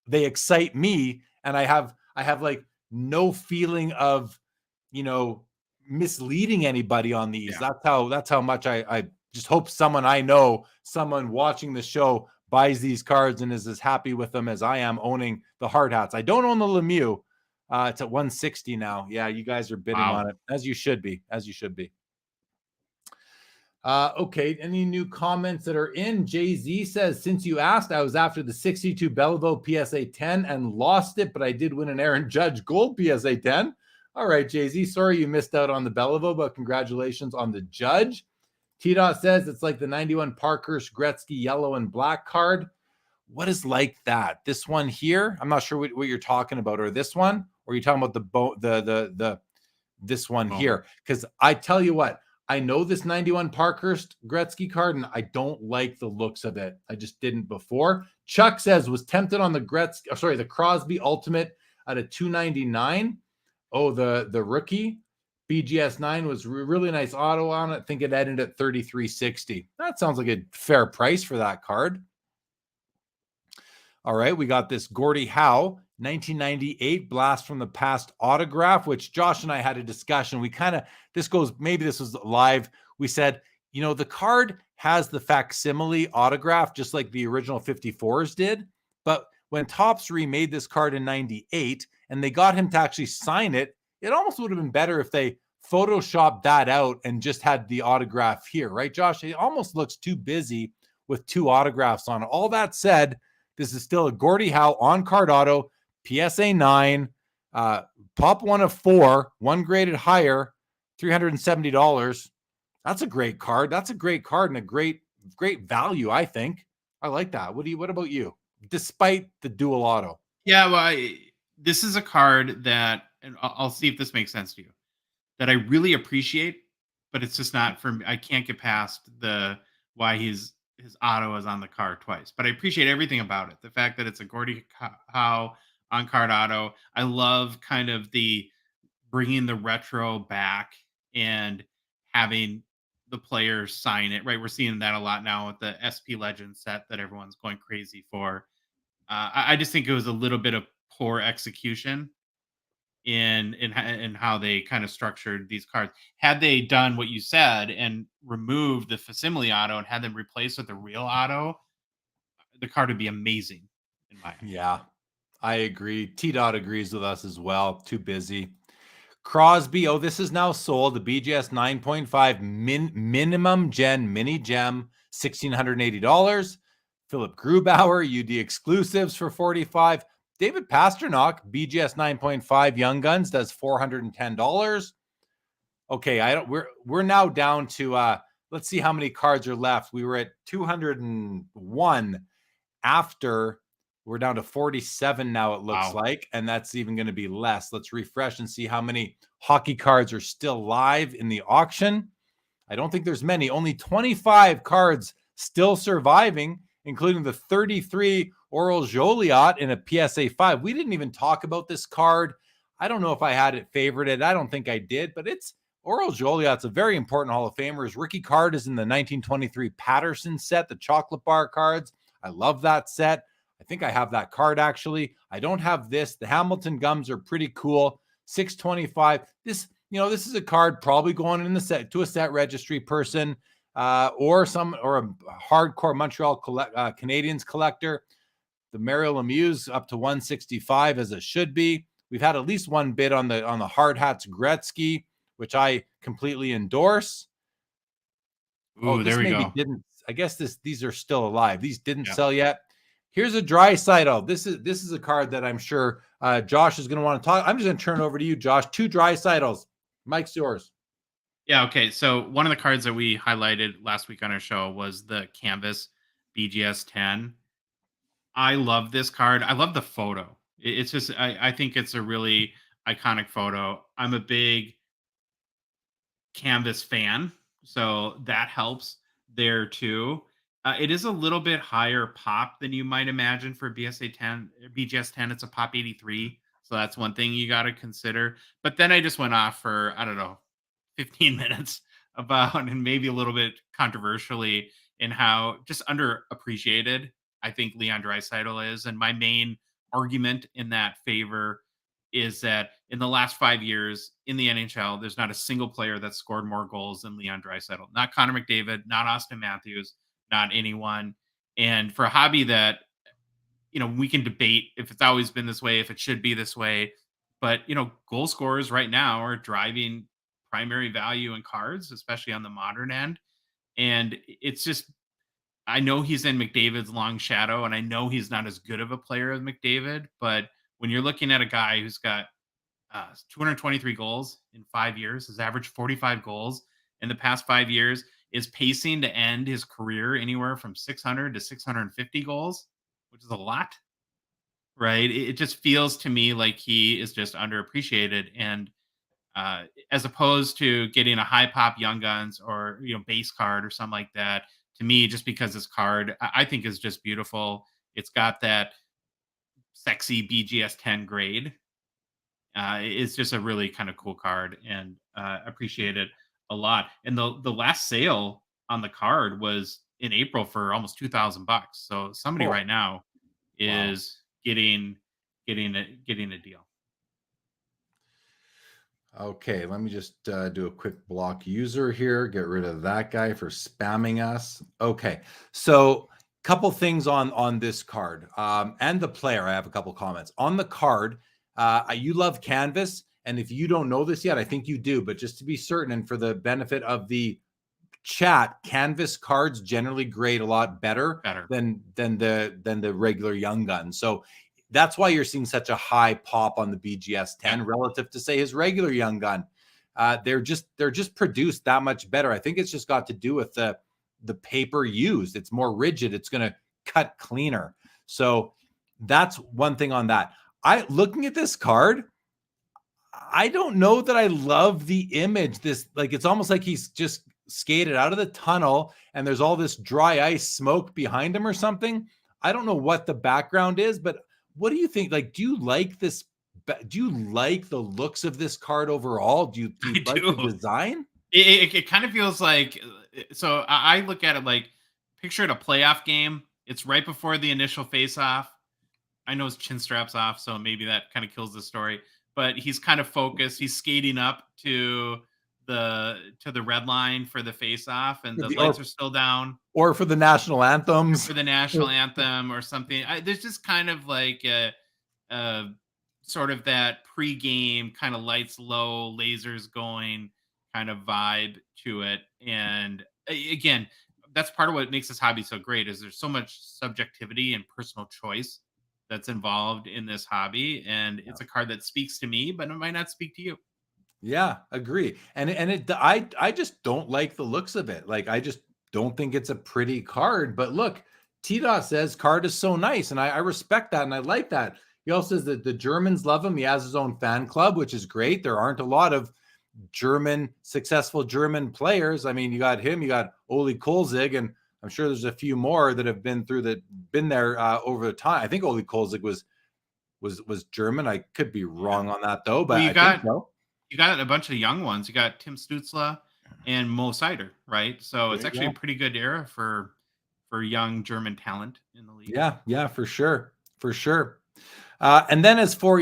they excite me, and I have like no feeling of, misleading anybody on these. Yeah. That's how much I just hope someone I know, someone watching the show, buys these cards and is as happy with them as I am owning the hard hats. I don't own the Lemieux. It's at 160 now. Yeah, you guys are bidding on it, as you should be. Okay, any new comments that are in? Jay-Z says, since you asked, I was after the 62 Beliveau PSA 10 and lost it, but I did win an Aaron Judge gold PSA 10. All right, Jay-Z, sorry you missed out on the Beliveau, but congratulations on the Judge. T-Dot says it's like the 91 Parkhurst Gretzky yellow and black card. What is like that? This one here? I'm not sure what you're talking about, or this one, or are you talking about this one here? Because I tell you what, I know this 91 Parkhurst Gretzky card, and I don't like the looks of it. I just didn't before. Chuck says was tempted on the the Crosby Ultimate at a 299. Oh, the rookie BGS 9 was really nice auto on it. I think it ended at 3360. That sounds like a fair price for that card. All right, we got this Gordie Howe 1998 Blast from the Past autograph, which Josh and I had a discussion. Maybe this was live. We said, the card has the facsimile autograph, just like the original 54s did. But when Topps remade this card in 98 and they got him to actually sign it, it almost would have been better if they photoshopped that out and just had the autograph here, right, Josh? It almost looks too busy with 2 autographs on it. All that said, this is still a Gordie Howe on-card auto, PSA 9, pop 1 of 4, 1 graded higher, $370. That's a great card. That's a great card and a great value, I think. I like that. What about you? Despite the dual auto. Yeah, well, this is a card that, and I'll see if this makes sense to you, that I really appreciate, but it's just not for me. I can't get past why his auto is on the card twice. But I appreciate everything about it. The fact that it's a Gordie Howe on-card auto. I love kind of the bringing the retro back and having the players sign it, right? We're seeing that a lot now with the SP Legend set that everyone's going crazy for. I just think it was a little bit of poor execution in how they kind of structured these cards. Had they done what you said and removed the facsimile auto and had them replaced with the real auto, the card would be amazing in my opinion. Yeah, I agree. T-Dot agrees with us as well. Too busy. Crosby. Oh, this is now sold. The BGS 9.5 minimum gen mini gem, $1,680. Philip Grubauer, UD exclusives for $45. David Pasternak, BGS 9.5 Young Guns, does $410. Okay, we're now down to let's see how many cards are left. We were at 201 after. We're down to 47 now, it looks like, and that's even going to be less. Let's refresh and see how many hockey cards are still live in the auction. I don't think there's many. Only 25 cards still surviving, including the 33 Oral Joliot in a PSA 5. We didn't even talk about this card. I don't know if I had it favorited. I don't think I did, but it's Oral Joliot's a very important Hall of Famer. His rookie card is in the 1923 Patterson set, the chocolate bar cards. I love that set. I think I have that card, actually. I don't have this. The Hamilton gums are pretty cool. $625. This is a card probably going in the set to a set registry person or a hardcore Montreal Canadiens collector. The Mario Lemieux up to $165, as it should be. We've had at least one bid on the hard hats Gretzky, which I completely endorse. Ooh, there we go. I guess these are still alive. These didn't sell yet. Here's a Draisaitl. This is a card that I'm sure Josh is going to want to talk. I'm just going to turn over to you, Josh. 2 Draisaitl's. Mike's yours. Yeah, okay. So one of the cards that we highlighted last week on our show was the Canvas BGS 10. I love this card. I love the photo. It's just, I think it's a really iconic photo. I'm a big Canvas fan, so that helps there too. It is a little bit higher pop than you might imagine for BGS 10. It's a pop 83. So that's one thing you got to consider. But then I just went off for, 15 minutes about, and maybe a little bit controversially, in how just underappreciated I think Leon Draisaitl is. And my main argument in that favor is that in the last 5 years in the NHL, there's not a single player that's scored more goals than Leon Draisaitl. Not Connor McDavid, not Austin Matthews, not anyone. And for a hobby that, we can debate if it's always been this way, if it should be this way, but, goal scorers right now are driving primary value in cards, especially on the modern end. And it's just, I know he's in McDavid's long shadow, and I know he's not as good of a player as McDavid, but when you're looking at a guy who's got 223 goals in 5 years, has averaged 45 goals in the past 5 years, is pacing to end his career anywhere from 600 to 650 goals, which is a lot, right? It just feels to me like he is just underappreciated. And as opposed to getting a high pop Young Guns or, base card or something like that, to me, just because this card, I think, is just beautiful. It's got that sexy BGS 10 grade. It's just a really kind of cool card, and appreciate it a lot. And the last sale on the card was in April for almost $2,000. So somebody right now is getting a deal. Okay, let me just do a quick block user here. Get rid of that guy for spamming us. Okay, so couple things on this card and the player. I have a couple comments on the card. You love Canvas, and if you don't know this yet, I think you do, but just to be certain and for the benefit of the chat, Canvas cards generally grade a lot better. than the regular Young Gun. So that's why you're seeing such a high pop on the BGS 10 relative to, say, his regular Young Gun. They're just produced that much better. I think it's just got to do with the paper used. It's more rigid. It's going to cut cleaner. So that's one thing on that. Looking at this card, I don't know that I love the image. It's almost like he's just skated out of the tunnel and there's all this dry ice smoke behind him or something. I don't know what the background is, but what do you think? Do you like this? Do you like the looks of this card overall? Do you like the design? It kind of feels like, so I look at it like, picture it a playoff game. It's right before the initial face-off. I know his chin strap's off, so maybe that kind of kills the story. But he's kind of focused. He's skating up to the red line for the face-off, and the lights are still down. Or for the national anthems. For the national anthem or something. There's just kind of like a sort of that pre-game kind of lights low, lasers going kind of vibe to it. And again, that's part of what makes this hobby so great is there's so much subjectivity and personal choice that's involved in this hobby. And it's a card that speaks to me, but it might not speak to you. Yeah, agree. And I just don't like the looks of it. Like I just don't think it's a pretty card. But look, T-Dot says card is so nice, and I respect that and I like that. He also says that the Germans love him. He has his own fan club, which is great. There aren't a lot of successful German players. I mean, you got him, you got Ole Kolzig, and I'm sure there's a few more that have been there over the time. I think Ole Kolzig was German. I could be wrong on that though, but Well, I think so. You got a bunch of young ones. You got Tim Stutzla and Mo Seider, right? So it's actually a pretty good era for young German talent in the league. Yeah, for sure. And then as for,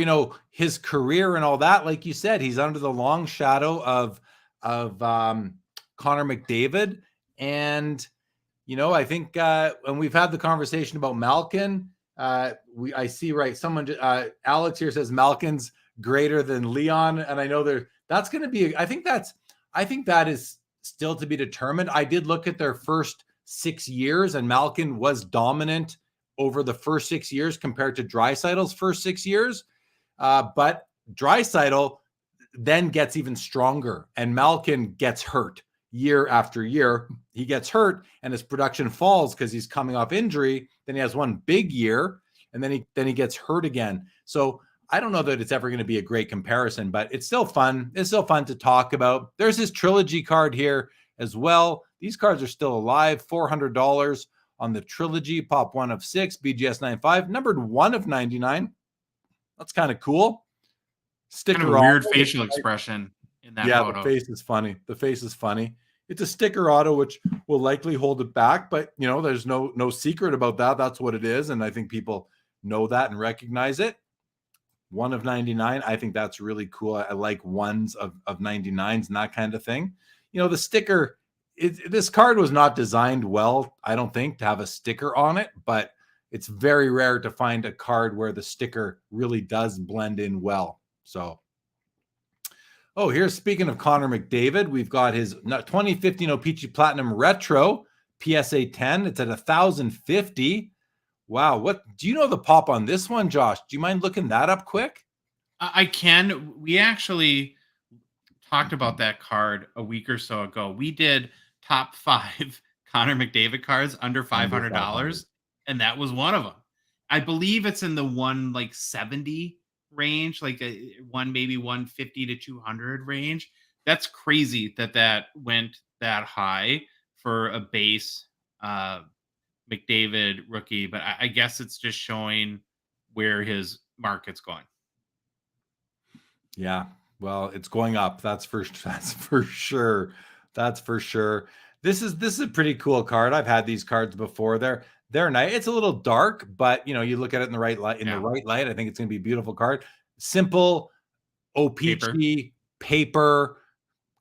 his career and all that, like you said, he's under the long shadow of Connor McDavid. And, I think when we've had the conversation about Malkin, I see, right, someone, Alex here says Malkin's greater than Leon. And I know that's going to be, I think that is still to be determined. I did look at their first 6 years, and Malkin was dominant over the first 6 years compared to Draisaitl's first 6 years. But Draisaitl then gets even stronger, and Malkin gets hurt year after year. He gets hurt and his production falls because he's coming off injury. Then he has one big year, and then he gets hurt again. So I don't know that it's ever going to be a great comparison, but it's still fun. It's still fun to talk about. There's his trilogy card here as well. These cards are still alive. $400 on the trilogy, pop 1 of 6, BGS 95, numbered 1 of 99. That's kind of cool. Sticker kind of a weird facial expression in that photo. The face is funny. It's a sticker auto, which will likely hold it back, but there's no secret about that. That's what it is, and I think people know that and recognize it. 1 of 99. I think that's really cool. I like ones of 99s and that kind of thing. The sticker, this card was not designed well, I don't think, to have a sticker on it, but it's very rare to find a card where the sticker really does blend in well. So, here's, speaking of Connor McDavid, we've got his 2015 O-Pee-Chee Platinum Retro PSA 10. It's at 1,050. Wow. What do you know the pop on this one, Josh? Do you mind looking that up quick? I can. We actually talked about that card a week or so ago. We did top 5 Connor McDavid cards under $500, and that was one of them. I believe it's in the 170 range, like maybe 150 to 200 range. That's crazy that went that high for a base McDavid rookie, but I guess it's just showing where his market's going. Yeah, well, it's going up. That's for sure. This is a pretty cool card. I've had these cards before. They're nice. It's a little dark, but you look at it in the right light. The right light, I think it's going to be a beautiful card. Simple O-Pee-Chee paper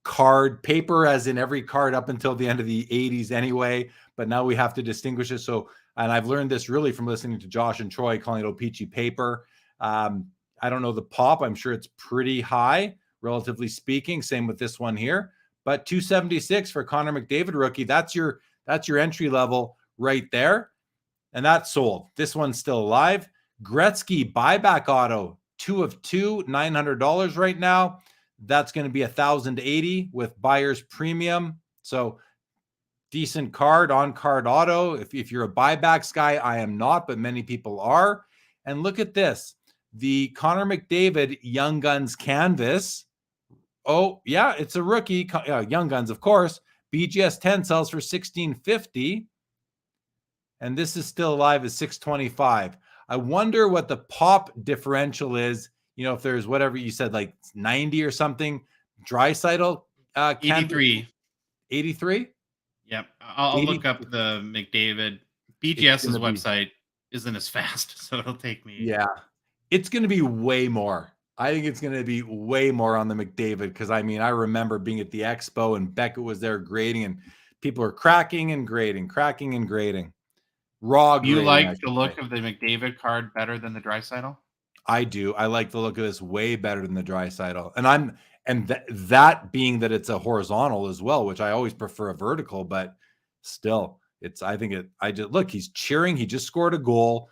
card, paper as in every card up until the end of the 80s anyway. But now we have to distinguish it. So, and I've learned this really from listening to Josh and Troy calling it O-Pee-Chee paper. I don't know the pop. I'm sure it's pretty high, relatively speaking. Same with this one here. But 276 for Connor McDavid rookie. That's your entry level right there. And that's sold. This one's still alive. Gretzky buyback auto, 2 of 2, $900 right now. That's going to be 1,080 with buyer's premium. So decent card, on card auto. If you're a buybacks guy, I am not, but many people are. And look at this. The Connor McDavid Young Guns canvas. Oh, yeah, it's a rookie. Young Guns, of course. BGS 10 sells for $1,650. And this is still alive at $625. I wonder what the pop differential is. If there's whatever you said, like 90 or something. Draisaitl 83. 83? Yep. I'll look up the McDavid. BGS's website isn't as fast, so it'll take me. Yeah. It's going to be way more. I think it's going to be way more on the McDavid because, I remember being at the expo and Beckett was there grading and people are cracking and grading. Raw grading. You like the look of the McDavid card better than the Draisaitl? I do. I like the look of this way better than the Draisaitl. And that being that it's a horizontal as well, which I always prefer a vertical, but still, I just look, he's cheering. He just scored a goal.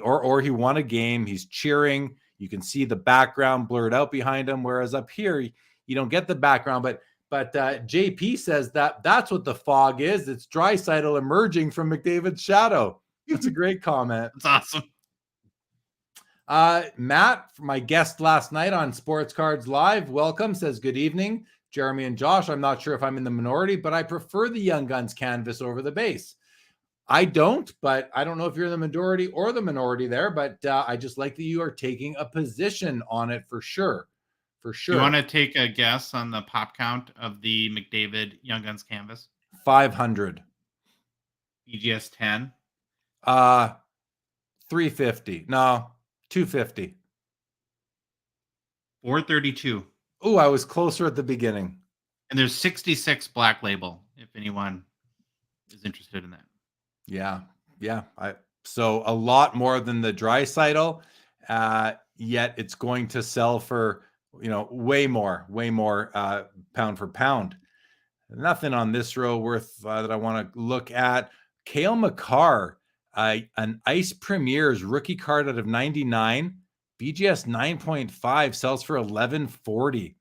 Or he won a game. He's cheering. You can see the background blurred out behind him. Whereas up here, you don't get the background. But JP says that's what the fog is. It's Draisaitl emerging from McDavid's shadow. That's a great comment. That's awesome. Matt, my guest last night on Sports Cards Live, welcome, says good evening. Jeremy and Josh, I'm not sure if I'm in the minority, but I prefer the Young Guns canvas over the base. I don't, but I don't know if you're in the majority or the minority there, but I just like that you are taking a position on it for sure. For sure. You want to take a guess on the pop count of the McDavid Young Guns canvas? 500. BGS 10? 350. No, 250. 432. Oh, I was closer at the beginning. And there's 66 Black Label, if anyone is interested in that. Yeah. So a lot more than the Draisaitl, yet it's going to sell for, way more pound for pound. Nothing on this row worth that I want to look at. Cale Makar, an Ice Premier's rookie card out of 99, BGS 9.5 sells for $11.40.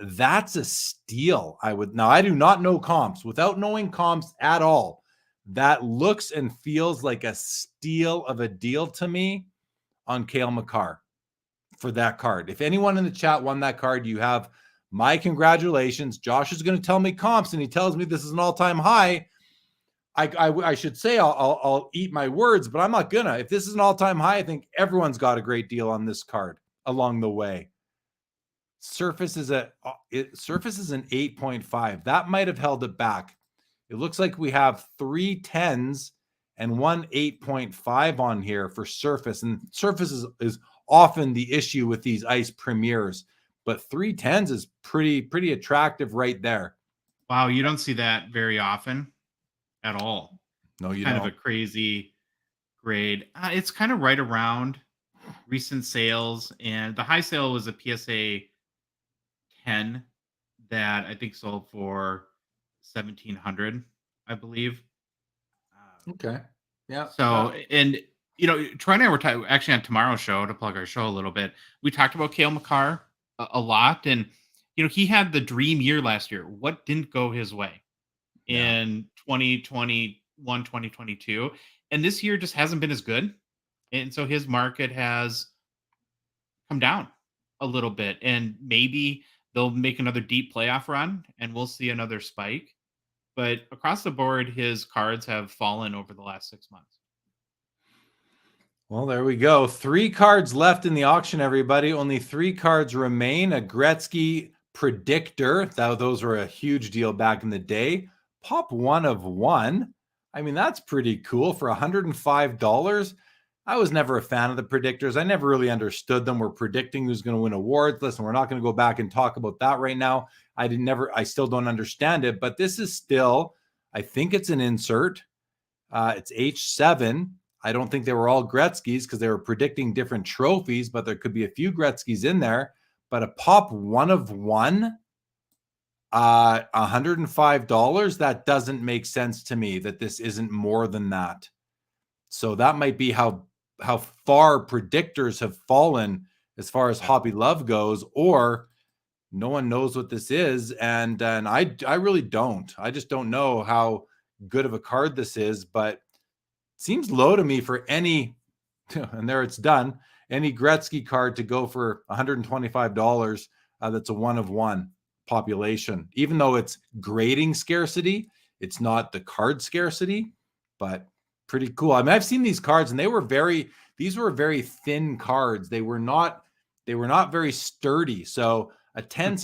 That's a steal. I do not know comps. Without knowing comps at all, that looks and feels like a steal of a deal to me on Cale Makar for that card. If anyone in the chat won that card, you have my congratulations. Josh is going to tell me comps, and he tells me this is an all-time high. I should say I'll eat my words, but I'm not gonna. If this is an all-time high, I think everyone's got a great deal on this card along the way. Surface is an 8.5. That might have held it back. It looks like we have 3 10s and 1 8.5 on here for surface, and surface is often the issue with these Ice Premiers, but 3 10s is pretty attractive right there. Wow, you don't see that very often at all. No, you kind don't. Of a crazy grade. It's kind of right around recent sales, and the high sale was a PSA 10 that I think sold for $1,700, I believe. Okay. Yeah. So, and Troy and I were actually on tomorrow's show, to plug our show a little bit. We talked about Cale Makar a lot, and he had the dream year last year. What didn't go his way in 2021, 2022, and this year just hasn't been as good, and so his market has come down a little bit, and maybe they'll make another deep playoff run, and we'll see another spike. But across the board, his cards have fallen over the last 6 months. Well, there we go. 3 cards left in the auction, everybody. Only 3 cards remain. A Gretzky Predictor. Those were a huge deal back in the day. Pop 1 of 1. I mean, that's pretty cool for $105. I was never a fan of the predictors. I never really understood them. We're predicting who's going to win awards. Listen, we're not going to go back and talk about that right now. I still don't understand it, but this is still, I think it's an insert. It's H7. I don't think they were all Gretzky's because they were predicting different trophies, but there could be a few Gretzky's in there. But a pop 1 of 1, $105, that doesn't make sense to me that this isn't more than that. So that might be how far predictors have fallen as far as hobby love goes, or no one knows what this is. And I really don't. I just don't know how good of a card this is, but it seems low to me for any, and there it's done, any Gretzky card to go for $125. That's a 1 of 1 population, even though it's grading scarcity. It's not the card scarcity, but pretty cool. I mean, I've seen these cards and these were very thin cards. They were not very sturdy. So a 10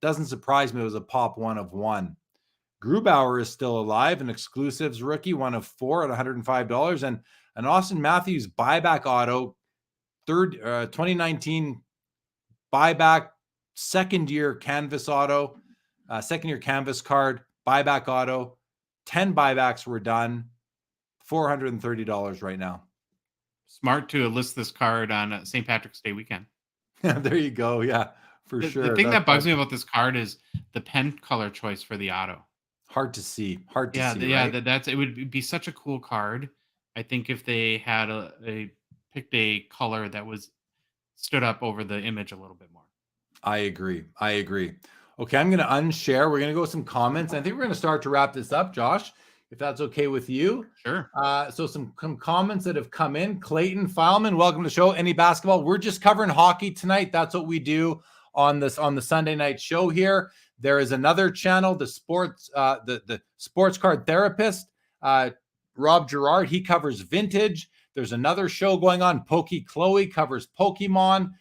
doesn't surprise me. It was a pop 1 of 1. Grubauer is still alive, an exclusives rookie, 1 of 4 at $105, and an Austin Matthews buyback auto, 2019 buyback, second year canvas auto, second year canvas card, buyback auto. 10 buybacks were done, $430 right now. Smart to list this card on St. Patrick's Day weekend. There you go. Yeah, for sure. The thing that bugs me about this card is the pen color choice for the auto. Hard to see. Right? It would be such a cool card. I think if they had picked a color that was stood up over the image a little bit more. I agree. Okay, I'm going to unshare. We're going to go with some comments. I think we're going to start to wrap this up, Josh, if that's okay with you. Sure. So some comments that have come in. Clayton Fileman, welcome to the show. Any basketball? We're just covering hockey tonight. That's what we do on the Sunday night show here. There is another channel, the sports card therapist, Rob Gerard. He covers vintage. There's another show going on. Pokey Chloe covers Pokemon.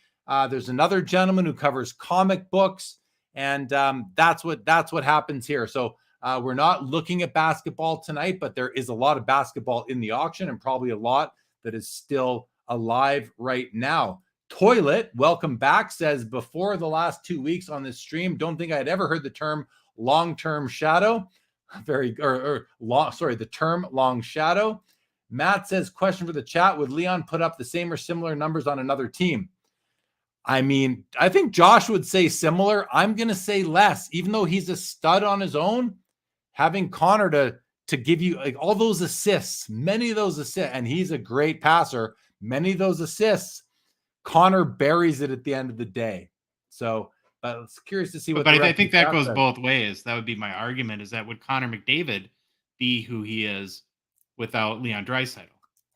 There's another gentleman who covers comic books, and that's what happens here. So we're not looking at basketball tonight, but there is a lot of basketball in the auction, and probably a lot that is still alive right now. Toilet, welcome back, says before the last 2 weeks on this stream, don't think I'd ever heard the term long-term shadow. The term long shadow. Matt says, question for the chat, would Leon put up the same or similar numbers on another team? I mean, I think Josh would say similar. I'm going to say less, even though he's a stud on his own. Having Connor to give you like all those assists, many of those assists, and he's a great passer, many of those assists, Connor buries it at the end of the day. So I was curious to see what. But I think that goes both ways. That would be my argument: is that would Connor McDavid be who he is without Leon Draisaitl?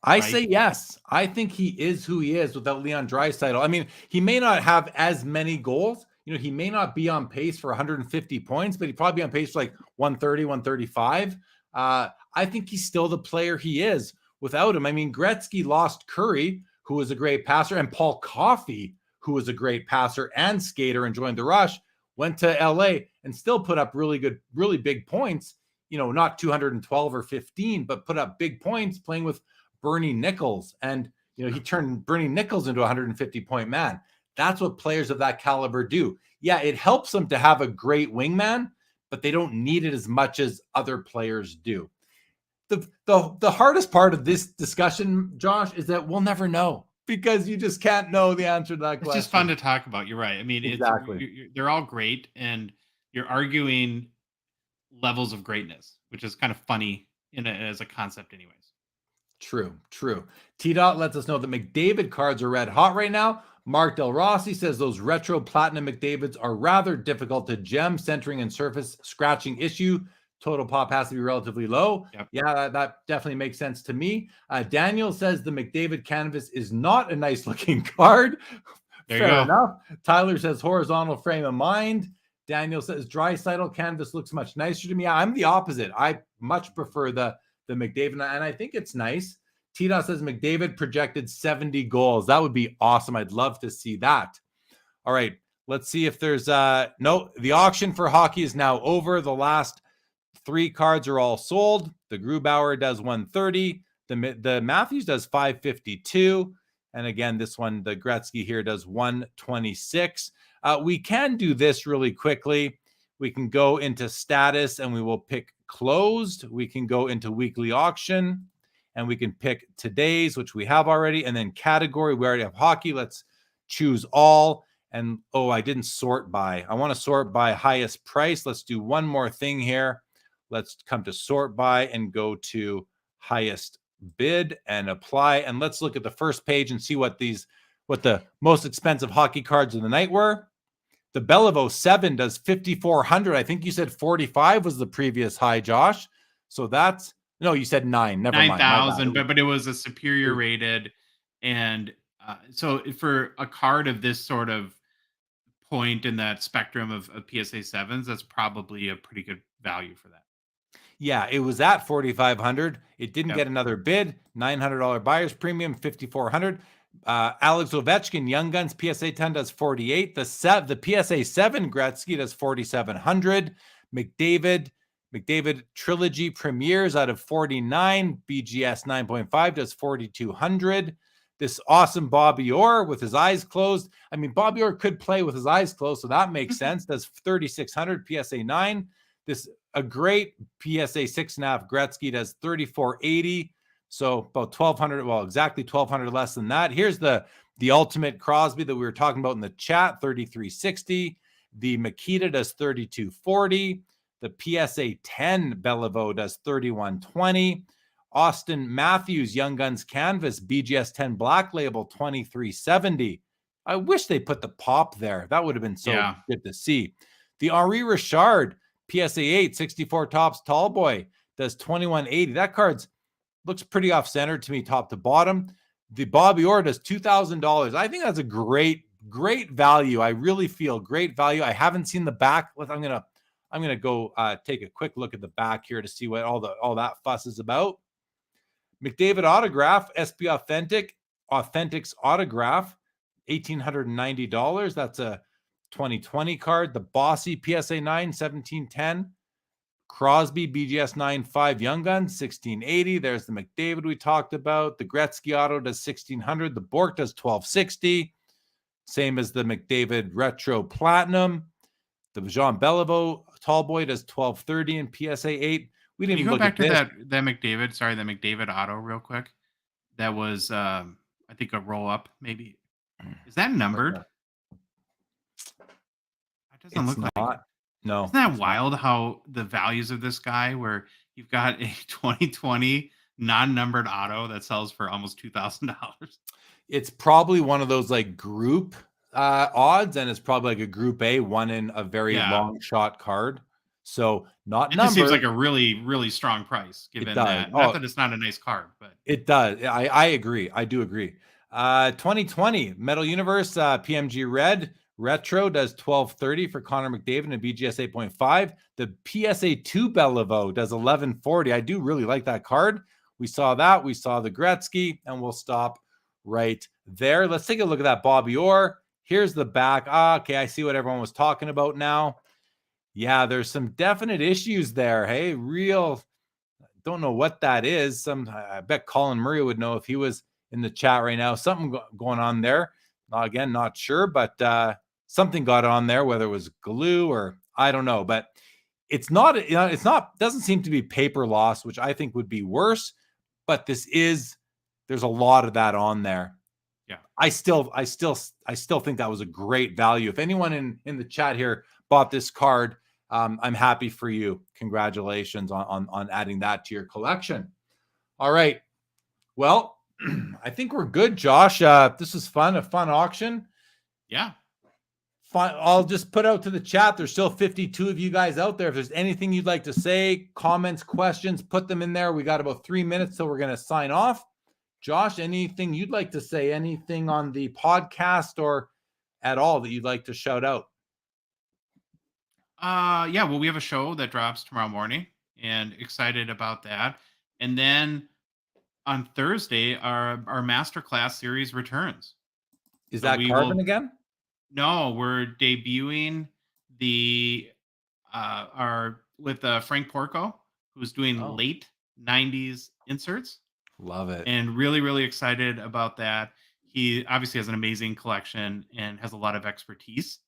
I say yes. I think he is who he is without Leon Draisaitl. I mean, he may not have as many goals. You know, he may not be on pace for 150 points, but he'd probably be on pace for like 130, 135. I think he's still the player he is without him. I mean, Gretzky lost Curry, who was a great passer, and Paul Coffey, who was a great passer and skater and joined the Rush, went to LA and still put up really big points, you know, not 212 or 15, but put up big points playing with Bernie Nichols. And, you know, he turned Bernie Nichols into a 150-point man. That's what players of that caliber do. Yeah, it helps them to have a great wingman, but they don't need it as much as other players do. The hardest part of this discussion, Josh, is that we'll never know because you just can't know the answer to that question. It's just fun to talk about. You're right. I mean, exactly. They're all great, and you're arguing levels of greatness, which is kind of funny as a concept anyways. True. T-Dot lets us know that McDavid cards are red hot right now. Mark Del Rossi says those retro platinum McDavids are rather difficult to gem, centering and surface scratching issue. Total pop has to be relatively low. Yep. Yeah, that definitely makes sense to me. Daniel says the McDavid canvas is not a nice looking card. Fair enough. Tyler says horizontal frame of mind. Daniel says Draisaitl canvas looks much nicer to me. I'm the opposite. I much prefer the McDavid, and I think it's nice. T-Dot says McDavid projected 70 goals. That would be awesome. I'd love to see that. All right, let's see if there's no. The auction for hockey is now over. The last 3 cards are all sold. The Grubauer does 130. The Matthews does 552. And again, this one, the Gretzky here does 126. We can do this really quickly. We can go into status and we will pick closed. We can go into weekly auction and we can pick today's, which we have already. And then category, we already have hockey. Let's choose all. And I didn't sort by. I want to sort by highest price. Let's do one more thing here. Let's come to sort by and go to highest bid and apply. And let's look at the first page and see what the most expensive hockey cards of the night were. The Beliveau 7 does 5,400. I think you said 45 was the previous high, Josh. So you said 9. Never mind. 9,000, but it was a superior rated. And so for a card of this sort of point in that spectrum of PSA 7s, that's probably a pretty good value for that. Yeah, it was at 4,500. It didn't get another bid. $900 buyer's premium, 5,400. Alex Ovechkin, Young Guns PSA 10 does 48. The PSA 7 Gretzky does 4,700. McDavid Trilogy Premieres out of 49. BGS 9.5 does 4,200. This awesome Bobby Orr with his eyes closed. I mean, Bobby Orr could play with his eyes closed, so that makes sense. Does 3,600 PSA 9. A great PSA 6.5 Gretzky does 3,480. So about 1,200, well, exactly 1,200 less than that. Here's the ultimate Crosby that we were talking about in the chat, 33.60. The Makita does 32.40. The PSA 10 Beliveau does 31.20. Austin Matthews Young Guns Canvas BGS 10 Black Label 23.70. I wish they put the pop there. That would have been so good to see. The Henri Richard PSA 8 64 Tops Tall Boy does 21.80. That card's looks pretty off-center to me, top to bottom. The Bobby Orr does $2,000. I think that's a great value. I really feel great value. I haven't seen the back. I'm gonna go take a quick look at the back here to see what all that fuss is about. McDavid autograph, SB Authentics autograph, $1,890. That's a 2020 card. The Bossy PSA 9, 1710. Crosby BGS 9.5 Young Guns, 1680. There's the McDavid we talked about. The Gretzky auto does 1600. The Bork does 1260. Same as the McDavid Retro Platinum. The Jean Beliveau Tall Boy does 1230 in PSA 8. We didn't even go look back at to this. that McDavid. Sorry, the McDavid auto real quick. That was I think a roll up maybe. Is that numbered? That doesn't look like it. No. Isn't that wild how the values of this guy, where you've got a 2020 non-numbered auto that sells for almost $2,000? It's probably one of those like group odds, and it's probably like a group A, one in a very long shot card. So not numbered. It seems like a really, really strong price given that. Not that it's not a nice card, but it does. I agree. I do agree. 2020 Metal Universe PMG Red Retro does 1230 for Connor McDavid and BGS 8.5. The PSA 2 Beliveau does 1140. I do really like that card. We saw that. We saw the Gretzky, and we'll stop right there. Let's take a look at that Bobby Orr. Here's the back. Okay, I see what everyone was talking about now. Yeah, there's some definite issues there. Hey, don't know what that is. I bet Colin Murray would know if he was in the chat right now. Something going on there. Again, not sure, but something got on there, whether it was glue or I don't know. But it's not, doesn't seem to be paper loss, which I think would be worse. But there's a lot of that on there. Yeah. I still think that was a great value. If anyone in the chat here bought this card, I'm happy for you. Congratulations on adding that to your collection. All right. Well, I think we're good, Josh. This was fun, a fun auction. Yeah. Fun. I'll just put out to the chat. There's still 52 of you guys out there. If there's anything you'd like to say, comments, questions, put them in there. We got about 3 minutes till we're going to sign off. Josh, anything you'd like to say? Anything on the podcast or at all that you'd like to shout out? Yeah, well, we have a show that drops tomorrow morning and excited about that. And then on Thursday, our masterclass series returns. Is that Carbon again? No, we're debuting with Frank Porco, who's doing late 90s inserts. Love it. And really, really excited about that. He obviously has an amazing collection and has a lot of expertise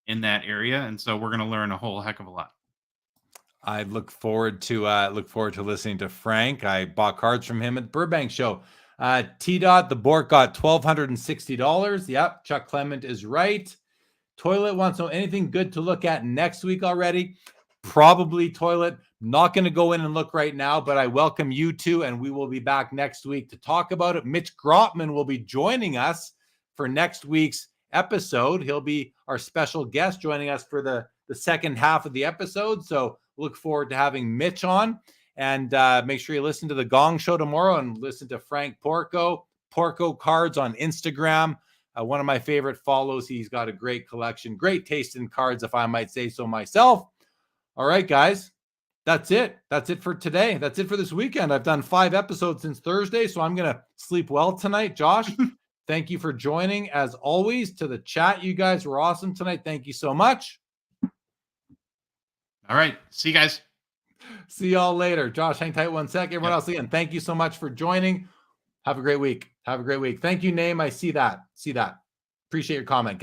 in that area. And so we're going to learn a whole heck of a lot. I look forward to listening to Frank. I bought cards from him at the Burbank show. T-Dot, the Bork got $1,260. Yep, Chuck Clement is right. Toilet wants to know anything good to look at next week already. Probably Toilet. Not going to go in and look right now, but I welcome you to, and we will be back next week to talk about it. Mitch Grotman will be joining us for next week's episode. He'll be our special guest joining us for the second half of the episode. So look forward to having Mitch on, and make sure you listen to the Gong Show tomorrow and listen to Frank Porco Cards on Instagram. One of my favorite follows. He's got a great collection, great taste in cards, if I might say so myself. All right, guys, that's it. That's it for today. That's it for this weekend. I've done 5 episodes since Thursday, so I'm going to sleep well tonight. Josh, thank you for joining. As always, to the chat, you guys were awesome tonight. Thank you so much. All right. See you guys. See y'all later. Josh, hang tight 1 sec. Everyone else, again, thank you so much for joining. Have a great week. Have a great week. Thank you, Name. I see that. Appreciate your comment.